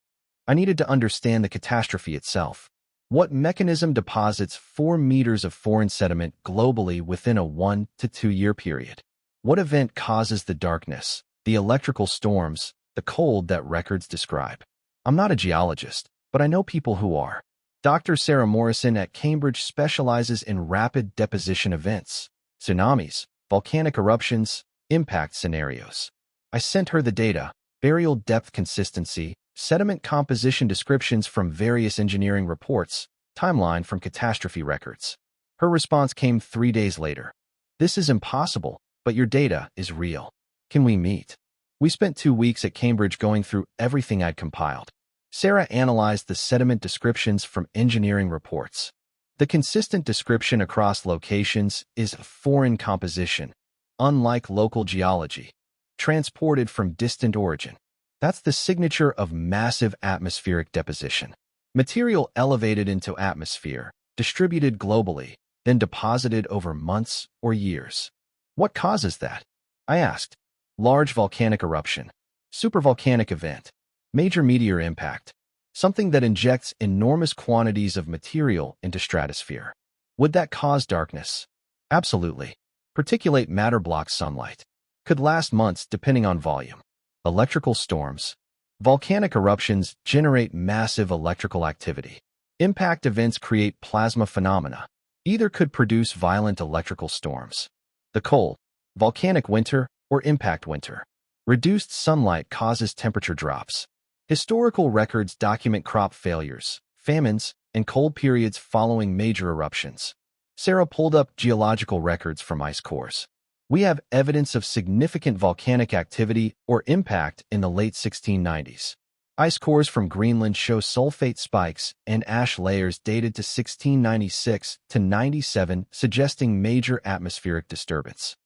I needed to understand the catastrophe itself. What mechanism deposits 4 meters of foreign sediment globally within a 1 to 2 year period? What event causes the darkness, the electrical storms, the cold that records describe? I'm not a geologist, but I know people who are. Dr. Sarah Morrison at Cambridge specializes in rapid deposition events, tsunamis, volcanic eruptions, impact scenarios. I sent her the data, burial depth consistency, sediment composition descriptions from various engineering reports, timeline from catastrophe records. Her response came 3 days later. This is impossible, but your data is real. Can we meet? We spent 2 weeks at Cambridge going through everything I'd compiled. Sarah analyzed the sediment descriptions from engineering reports. The consistent description across locations is foreign composition, unlike local geology, transported from distant origin. That's the signature of massive atmospheric deposition. Material elevated into atmosphere, distributed globally, then deposited over months or years. What causes that? I asked. Large volcanic eruption, supervolcanic event, major meteor impact, something that injects enormous quantities of material into stratosphere. Would that cause darkness? Absolutely. Particulate matter blocks sunlight. Could last months depending on volume. Electrical storms. Volcanic eruptions generate massive electrical activity. Impact events create plasma phenomena. Either could produce violent electrical storms. The cold, volcanic winter, or impact winter. Reduced sunlight causes temperature drops. Historical records document crop failures, famines, and cold periods following major eruptions. Sarah pulled up geological records from ice cores. We have evidence of significant volcanic activity or impact in the late 1690s. Ice cores from Greenland show sulfate spikes and ash layers dated to 1696 to 97, suggesting major atmospheric disturbance.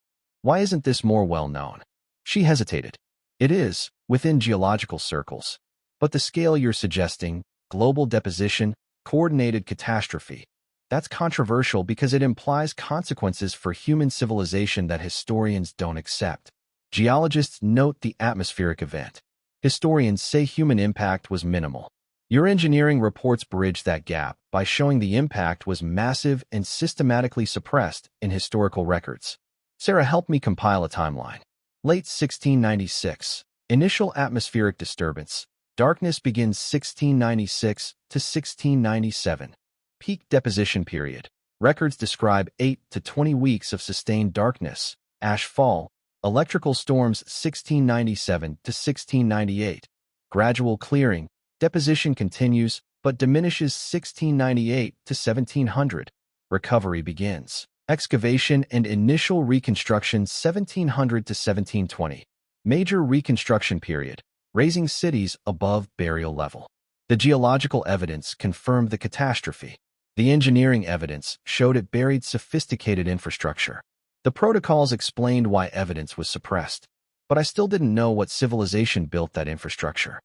Why isn't this more well known? She hesitated. It is, within geological circles. But the scale you're suggesting, global deposition, coordinated catastrophe, that's controversial because it implies consequences for human civilization that historians don't accept. Geologists note the atmospheric event. Historians say human impact was minimal. Your engineering reports bridge that gap by showing the impact was massive and systematically suppressed in historical records. Sarah helped me compile a timeline. Late 1696. Initial atmospheric disturbance. Darkness begins 1696 to 1697. Peak deposition period. Records describe 8 to 20 weeks of sustained darkness. Ash fall. Electrical storms 1697 to 1698. Gradual clearing. Deposition continues, but diminishes 1698 to 1700. Recovery begins. Excavation and initial reconstruction 1700 to 1720. Major reconstruction period. Raising cities above burial level. The geological evidence confirmed the catastrophe. The engineering evidence showed it buried sophisticated infrastructure. The protocols explained why evidence was suppressed, but I still didn't know what civilization built that infrastructure.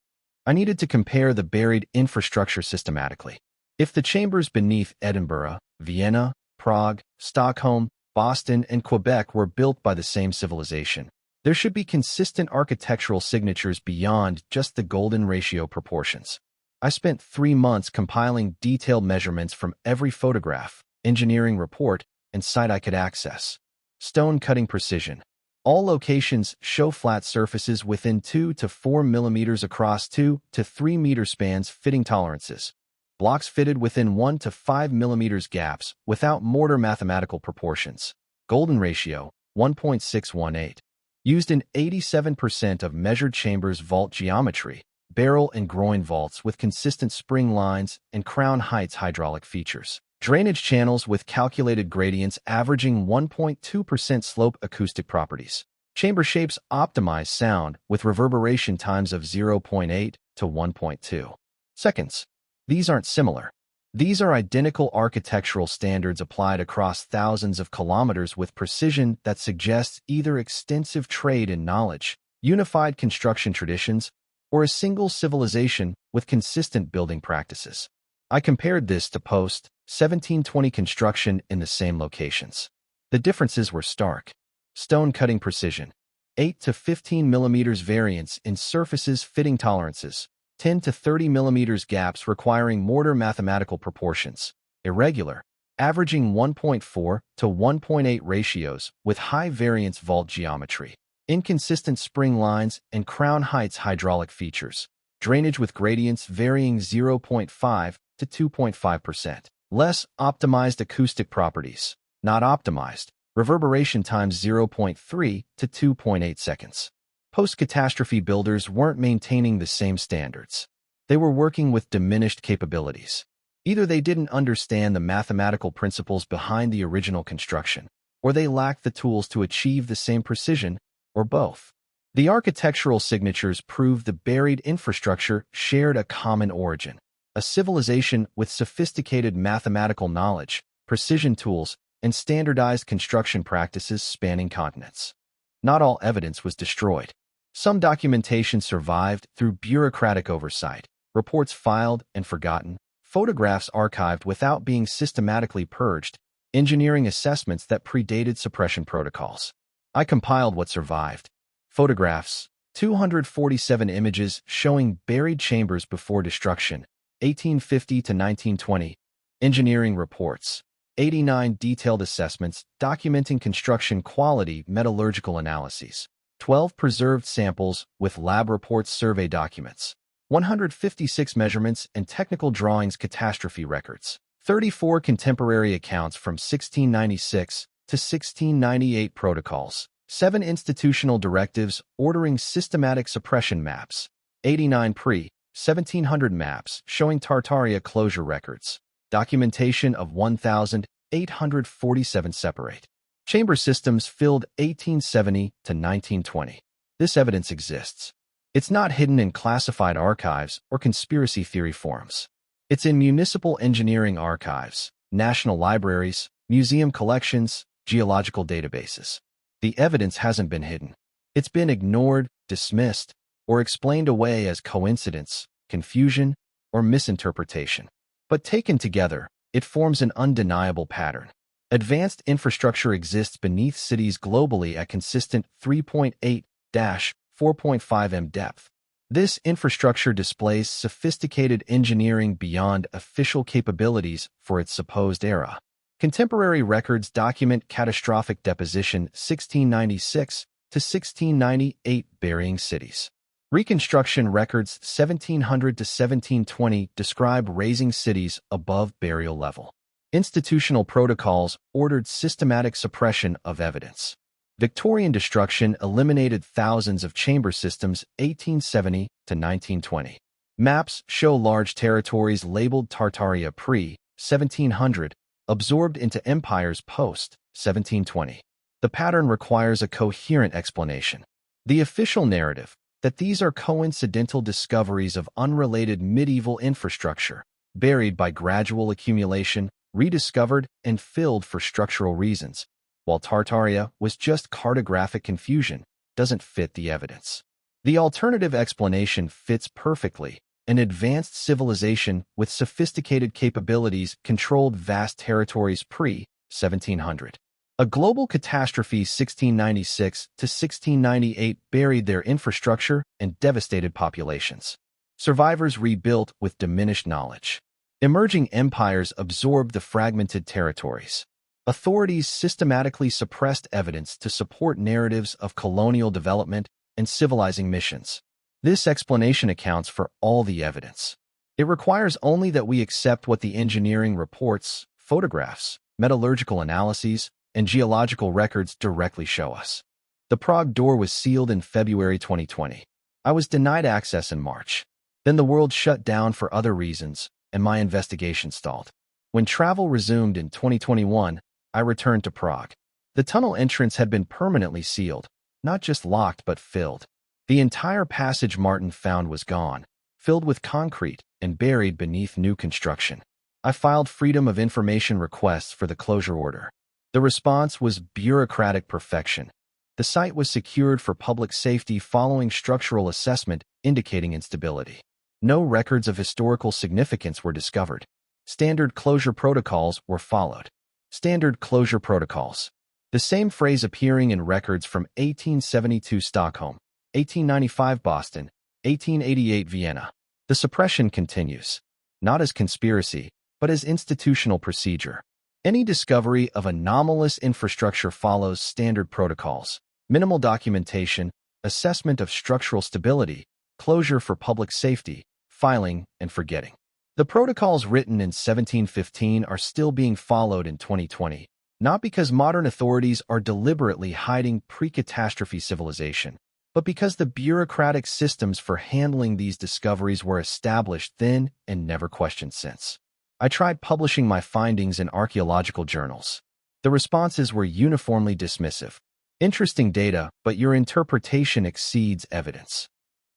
I needed to compare the buried infrastructure systematically. If the chambers beneath Edinburgh, Vienna, Prague, Stockholm, Boston, and Quebec were built by the same civilization, there should be consistent architectural signatures beyond just the golden ratio proportions. I spent 3 months compiling detailed measurements from every photograph, engineering report, and site I could access. Stone cutting precision. All locations show flat surfaces within 2 to 4 millimeters across 2 to 3 meter spans fitting tolerances. Blocks fitted within 1 to 5 millimeters gaps without mortar mathematical proportions. Golden ratio, 1.618. Used in 87% of measured chambers vault geometry, barrel and groin vaults with consistent spring lines and crown heights hydraulic features. Drainage channels with calculated gradients averaging 1.2% slope acoustic properties. Chamber shapes optimize sound with reverberation times of 0.8 to 1.2 seconds. These aren't similar. These are identical architectural standards applied across thousands of kilometers with precision that suggests either extensive trade and knowledge, unified construction traditions, or a single civilization with consistent building practices. I compared this to post-1720 construction in the same locations. The differences were stark. Stone cutting precision, 8 to 15 millimeters variance in surfaces fitting tolerances, 10 to 30 millimeters gaps requiring mortar mathematical proportions, irregular, averaging 1.4 to 1.8 ratios with high variance vault geometry, inconsistent spring lines and crown heights hydraulic features, drainage with gradients varying 0.5 to 2.5%. Less optimized acoustic properties, not optimized, reverberation times 0.3 to 2.8 seconds. Post-catastrophe builders weren't maintaining the same standards. They were working with diminished capabilities. Either they didn't understand the mathematical principles behind the original construction, or they lacked the tools to achieve the same precision, or both. The architectural signatures prove the buried infrastructure shared a common origin. A civilization with sophisticated mathematical knowledge, precision tools, and standardized construction practices spanning continents. Not all evidence was destroyed. Some documentation survived through bureaucratic oversight, reports filed and forgotten, photographs archived without being systematically purged, engineering assessments that predated suppression protocols. I compiled what survived. Photographs, 247 images showing buried chambers before destruction, 1850 to 1920. Engineering reports, 89 detailed assessments documenting construction quality metallurgical analyses, 12 preserved samples with lab reports survey documents, 156 measurements and technical drawings catastrophe records, 34 contemporary accounts from 1696 to 1698 protocols, 7 institutional directives ordering systematic suppression maps, 89 pre-1700 maps showing Tartaria closure records, documentation of 1,847 separate chamber systems filled 1870 to 1920. This evidence exists. It's not hidden in classified archives or conspiracy theory forums. It's in municipal engineering archives, national libraries, museum collections, geological databases. The evidence hasn't been hidden. It's been ignored, dismissed, or explained away as coincidence, confusion, or misinterpretation. But taken together, it forms an undeniable pattern. Advanced infrastructure exists beneath cities globally at consistent 3.8-4.5 m depth. This infrastructure displays sophisticated engineering beyond official capabilities for its supposed era. Contemporary records document catastrophic deposition 1696 to 1698 burying cities. Reconstruction records 1700 to 1720 describe raising cities above burial level. Institutional protocols ordered systematic suppression of evidence. Victorian destruction eliminated thousands of chamber systems 1870 to 1920. Maps show large territories labeled Tartaria pre-1700, absorbed into empires post-1720. The pattern requires a coherent explanation. The official narrative, that these are coincidental discoveries of unrelated medieval infrastructure, buried by gradual accumulation, rediscovered, and filled for structural reasons, while Tartaria was just cartographic confusion, doesn't fit the evidence. The alternative explanation fits perfectly. An advanced civilization with sophisticated capabilities controlled vast territories pre-1700. A global catastrophe 1696 to 1698 buried their infrastructure and devastated populations. Survivors rebuilt with diminished knowledge. Emerging empires absorbed the fragmented territories. Authorities systematically suppressed evidence to support narratives of colonial development and civilizing missions. This explanation accounts for all the evidence. It requires only that we accept what the engineering reports, photographs, metallurgical analyses, and geological records directly show us. The Prague door was sealed in February 2020. I was denied access in March. Then the world shut down for other reasons, and my investigation stalled. When travel resumed in 2021, I returned to Prague. The tunnel entrance had been permanently sealed, not just locked but filled. The entire passage Martin found was gone, filled with concrete and buried beneath new construction. I filed Freedom of Information requests for the closure order. The response was bureaucratic perfection. The site was secured for public safety following structural assessment indicating instability. No records of historical significance were discovered. Standard closure protocols were followed. Standard closure protocols. The same phrase appearing in records from 1872 Stockholm, 1895 Boston, 1888 Vienna. The suppression continues, not as conspiracy, but as institutional procedure. Any discovery of anomalous infrastructure follows standard protocols: minimal documentation, assessment of structural stability, closure for public safety, filing, and forgetting. The protocols written in 1715 are still being followed in 2020, not because modern authorities are deliberately hiding pre-catastrophe civilization, but because the bureaucratic systems for handling these discoveries were established then and never questioned since. I tried publishing my findings in archaeological journals. The responses were uniformly dismissive. Interesting data, but your interpretation exceeds evidence.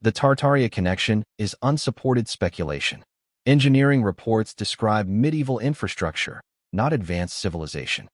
The Tartaria connection is unsupported speculation. Engineering reports describe medieval infrastructure, not advanced civilization.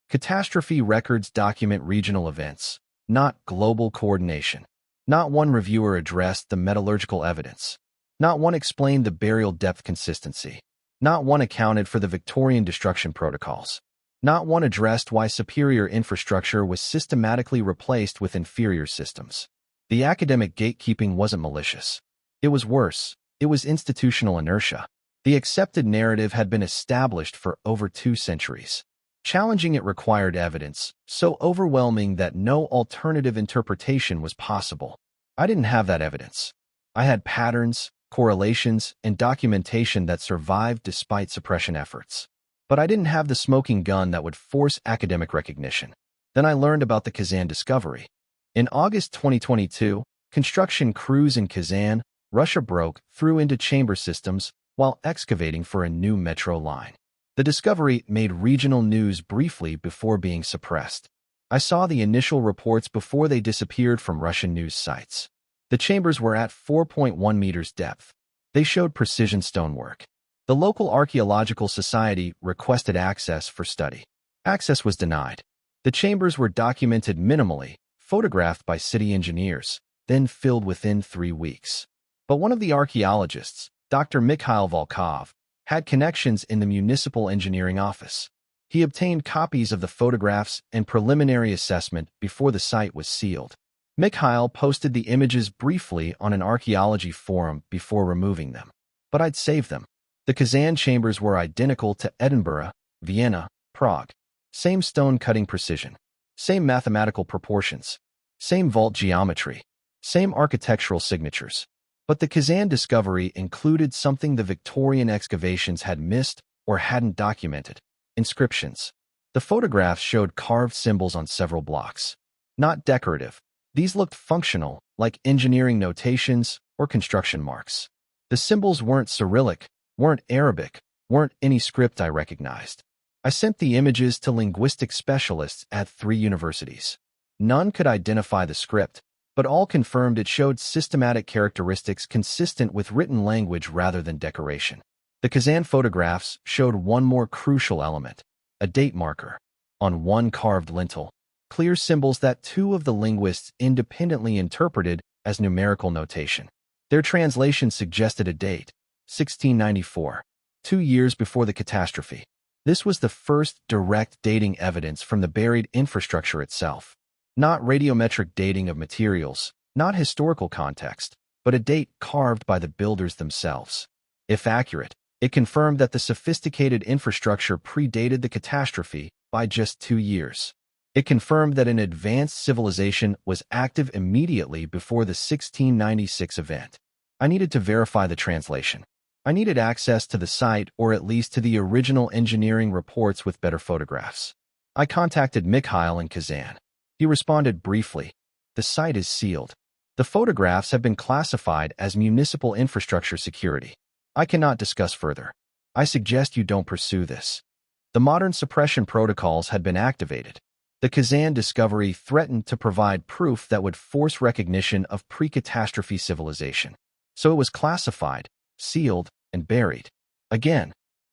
Catastrophe records document regional events, not global coordination. Not one reviewer addressed the metallurgical evidence. Not one explained the burial depth consistency. Not one accounted for the Victorian destruction protocols. Not one addressed why superior infrastructure was systematically replaced with inferior systems. The academic gatekeeping wasn't malicious. It was worse. It was institutional inertia. The accepted narrative had been established for over 2 centuries. Challenging it required evidence, so overwhelming that no alternative interpretation was possible. I didn't have that evidence. I had patterns, correlations, and documentation that survived despite suppression efforts. But I didn't have the smoking gun that would force academic recognition. Then I learned about the Kazan discovery. In August 2022, construction crews in Kazan, Russia broke through into chamber systems while excavating for a new metro line. The discovery made regional news briefly before being suppressed. I saw the initial reports before they disappeared from Russian news sites. The chambers were at 4.1 meters depth. They showed precision stonework. The local archaeological society requested access for study. Access was denied. The chambers were documented minimally, photographed by city engineers, then filled within 3 weeks. But one of the archaeologists, Dr. Mikhail Volkov, had connections in the municipal engineering office. He obtained copies of the photographs and preliminary assessment before the site was sealed. Mikhail posted the images briefly on an archaeology forum before removing them. But I'd saved them. The Kazan chambers were identical to Edinburgh, Vienna, Prague. Same stone-cutting precision. Same mathematical proportions. Same vault geometry. Same architectural signatures. But the Kazan discovery included something the Victorian excavations had missed or hadn't documented: inscriptions. The photographs showed carved symbols on several blocks. Not decorative. These looked functional, like engineering notations or construction marks. The symbols weren't Cyrillic, weren't Arabic, weren't any script I recognized. I sent the images to linguistic specialists at 3 universities. None could identify the script, but all confirmed it showed systematic characteristics consistent with written language rather than decoration. The Kazan photographs showed one more crucial element: a date marker. On one carved lintel, clear symbols that 2 of the linguists independently interpreted as numerical notation. Their translation suggested a date: 1694, 2 years before the catastrophe. This was the first direct dating evidence from the buried infrastructure itself. Not radiometric dating of materials, not historical context, but a date carved by the builders themselves. If accurate, it confirmed that the sophisticated infrastructure predated the catastrophe by just 2 years. It confirmed that an advanced civilization was active immediately before the 1696 event. I needed to verify the translation. I needed access to the site, or at least to the original engineering reports with better photographs. I contacted Mikhail in Kazan. He responded briefly: "The site is sealed. The photographs have been classified as municipal infrastructure security. I cannot discuss further. I suggest you don't pursue this." The modern suppression protocols had been activated. The Kazan discovery threatened to provide proof that would force recognition of pre-catastrophe civilization. So it was classified, sealed, and buried. Again,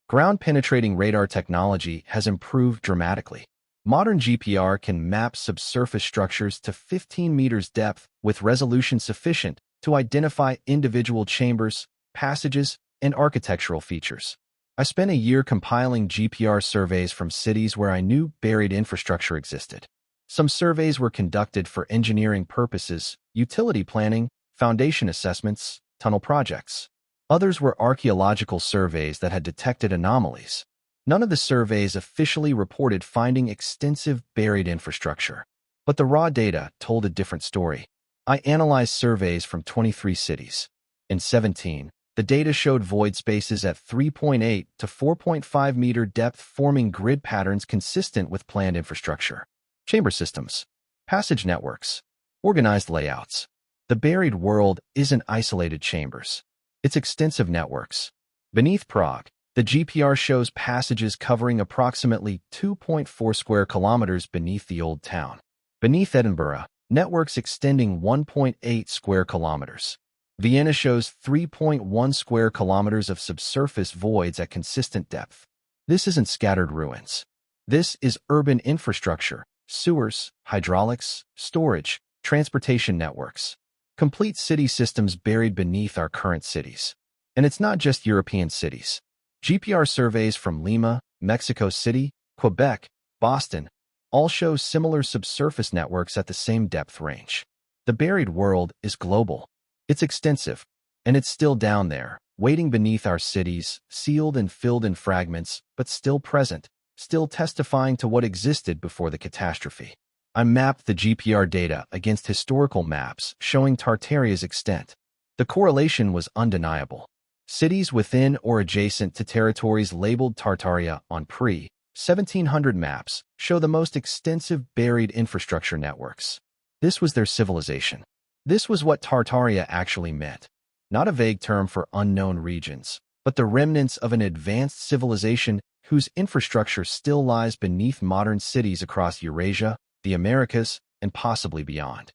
ground-penetrating radar technology has improved dramatically. Modern GPR can map subsurface structures to 15 meters depth with resolution sufficient to identify individual chambers, passages, and architectural features. I spent a year compiling GPR surveys from cities where I knew buried infrastructure existed. Some surveys were conducted for engineering purposes, utility planning, foundation assessments, tunnel projects. Others were archaeological surveys that had detected anomalies. None of the surveys officially reported finding extensive buried infrastructure. But the raw data told a different story. I analyzed surveys from 23 cities. In 17, the data showed void spaces at 3.8 to 4.5 meter depth, forming grid patterns consistent with planned infrastructure. Chamber systems, passage networks, organized layouts. The buried world isn't isolated chambers. It's extensive networks. Beneath Prague, the GPR shows passages covering approximately 2.4 square kilometers beneath the old town. Beneath Edinburgh, networks extending 1.8 square kilometers. Vienna shows 3.1 square kilometers of subsurface voids at consistent depth. This isn't scattered ruins. This is urban infrastructure: sewers, hydraulics, storage, transportation networks. Complete city systems buried beneath our current cities. And it's not just European cities. GPR surveys from Lima, Mexico City, Quebec, Boston all show similar subsurface networks at the same depth range. The buried world is global. It's extensive, and it's still down there, waiting beneath our cities, sealed and filled in fragments, but still present, still testifying to what existed before the catastrophe. I mapped the GPR data against historical maps showing Tartaria's extent. The correlation was undeniable. Cities within or adjacent to territories labeled Tartaria on pre-1700 maps show the most extensive buried infrastructure networks. This was their civilization. This was what Tartaria actually meant. Not a vague term for unknown regions, but the remnants of an advanced civilization whose infrastructure still lies beneath modern cities across Eurasia, the Americas, and possibly beyond.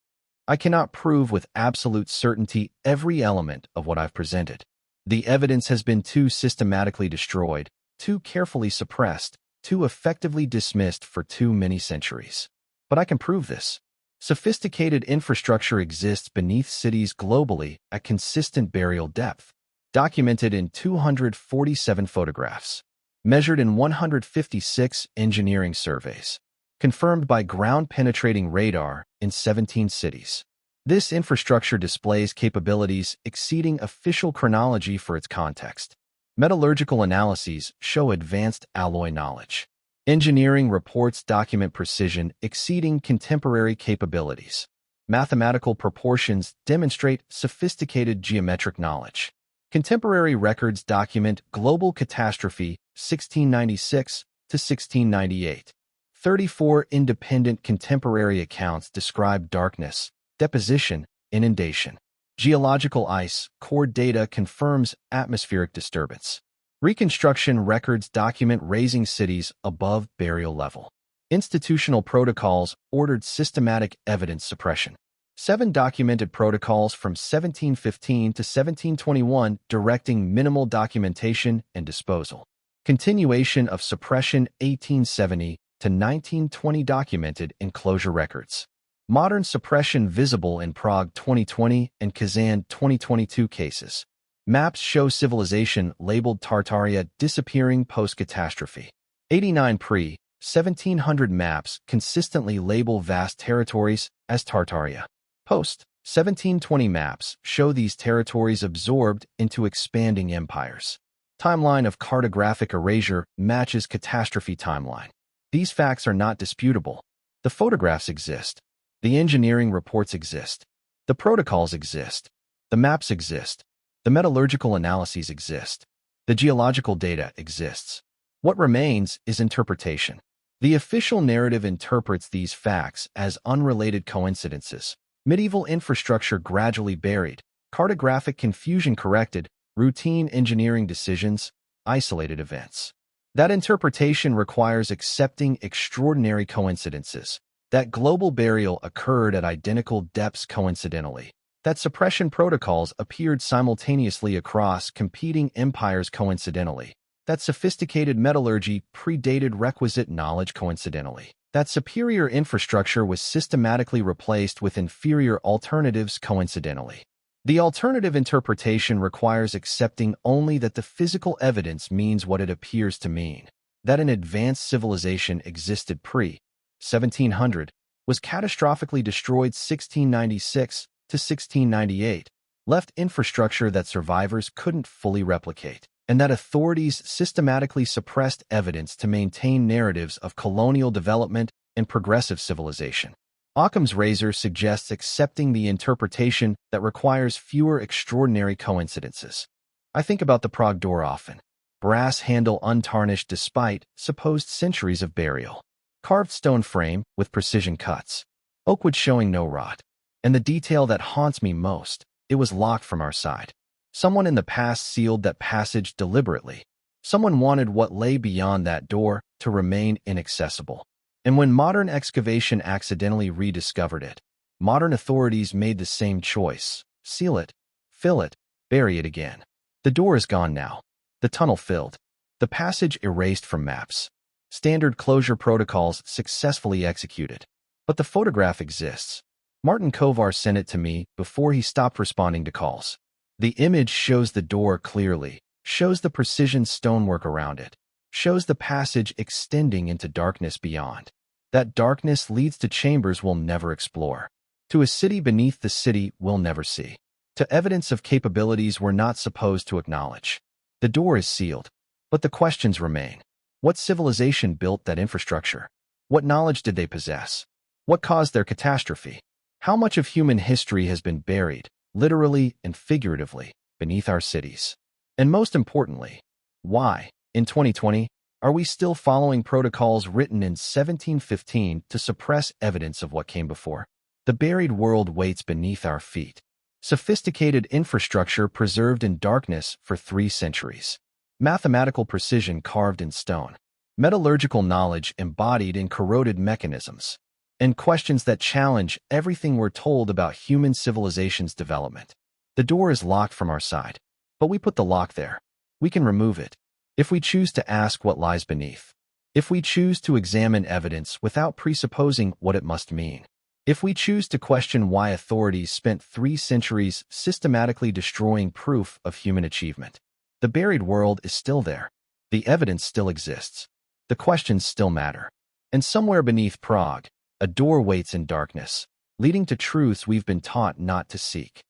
I cannot prove with absolute certainty every element of what I've presented. The evidence has been too systematically destroyed, too carefully suppressed, too effectively dismissed for too many centuries. But I can prove this. Sophisticated infrastructure exists beneath cities globally at consistent burial depth. documented in 247 photographs, measured in 156 engineering surveys, confirmed by ground-penetrating radar in 17 cities. This infrastructure displays capabilities exceeding official chronology for its context. Metallurgical analyses show advanced alloy knowledge. Engineering reports document precision exceeding contemporary capabilities. Mathematical proportions demonstrate sophisticated geometric knowledge. Contemporary records document global catastrophe 1696 to 1698. 34 independent contemporary accounts describe darkness, deposition, inundation. Geological ice core data confirms atmospheric disturbance. Reconstruction records document raising cities above burial level. Institutional protocols ordered systematic evidence suppression. 7 documented protocols from 1715 to 1721 directing minimal documentation and disposal. Continuation of suppression 1870 to 1920 documented enclosure records. Modern suppression visible in Prague 2020 and Kazan 2022 cases. Maps show civilization labeled Tartaria disappearing post-catastrophe. 89 pre-1700 maps consistently label vast territories as Tartaria. Post-1720 maps show these territories absorbed into expanding empires. Timeline of cartographic erasure matches catastrophe timeline. These facts are not disputable. The photographs exist. The engineering reports exist. The protocols exist. The maps exist. The metallurgical analyses exist. The geological data exists. What remains is interpretation. The official narrative interprets these facts as unrelated coincidences. Medieval infrastructure gradually buried, cartographic confusion corrected, routine engineering decisions, isolated events. That interpretation requires accepting extraordinary coincidences. That global burial occurred at identical depths coincidentally. That suppression protocols appeared simultaneously across competing empires coincidentally. That sophisticated metallurgy predated requisite knowledge coincidentally. That superior infrastructure was systematically replaced with inferior alternatives coincidentally. The alternative interpretation requires accepting only that the physical evidence means what it appears to mean. That an advanced civilization existed pre-1700, was catastrophically destroyed 1696 to 1698, left infrastructure that survivors couldn't fully replicate, and that authorities systematically suppressed evidence to maintain narratives of colonial development and progressive civilization. Occam's razor suggests accepting the interpretation that requires fewer extraordinary coincidences. I think about the Prague door often. Brass handle untarnished despite supposed centuries of burial. Carved stone frame with precision cuts. Oakwood showing no rot. And the detail that haunts me most, it was locked from our side. Someone in the past sealed that passage deliberately. Someone wanted what lay beyond that door to remain inaccessible. And when modern excavation accidentally rediscovered it, modern authorities made the same choice. Seal it, fill it, bury it again. The door is gone now. The tunnel filled. The passage erased from maps. Standard closure protocols successfully executed. But the photograph exists. Martin Kovar sent it to me before he stopped responding to calls. The image shows the door clearly, shows the precision stonework around it, shows the passage extending into darkness beyond. That darkness leads to chambers we'll never explore, to a city beneath the city we'll never see, to evidence of capabilities we're not supposed to acknowledge. The door is sealed, but the questions remain. What civilization built that infrastructure? What knowledge did they possess? What caused their catastrophe? How much of human history has been buried, literally and figuratively, beneath our cities? And most importantly, why, in 2020, are we still following protocols written in 1715 to suppress evidence of what came before? The buried world waits beneath our feet. Sophisticated infrastructure preserved in darkness for 3 centuries. Mathematical precision carved in stone. Metallurgical knowledge embodied in corroded mechanisms. And questions that challenge everything we're told about human civilization's development. The door is locked from our side, but we put the lock there. We can remove it. If we choose to ask what lies beneath. If we choose to examine evidence without presupposing what it must mean. If we choose to question why authorities spent 3 centuries systematically destroying proof of human achievement, the buried world is still there. The evidence still exists. The questions still matter. And somewhere beneath Prague, a door waits in darkness, leading to truths we've been taught not to seek.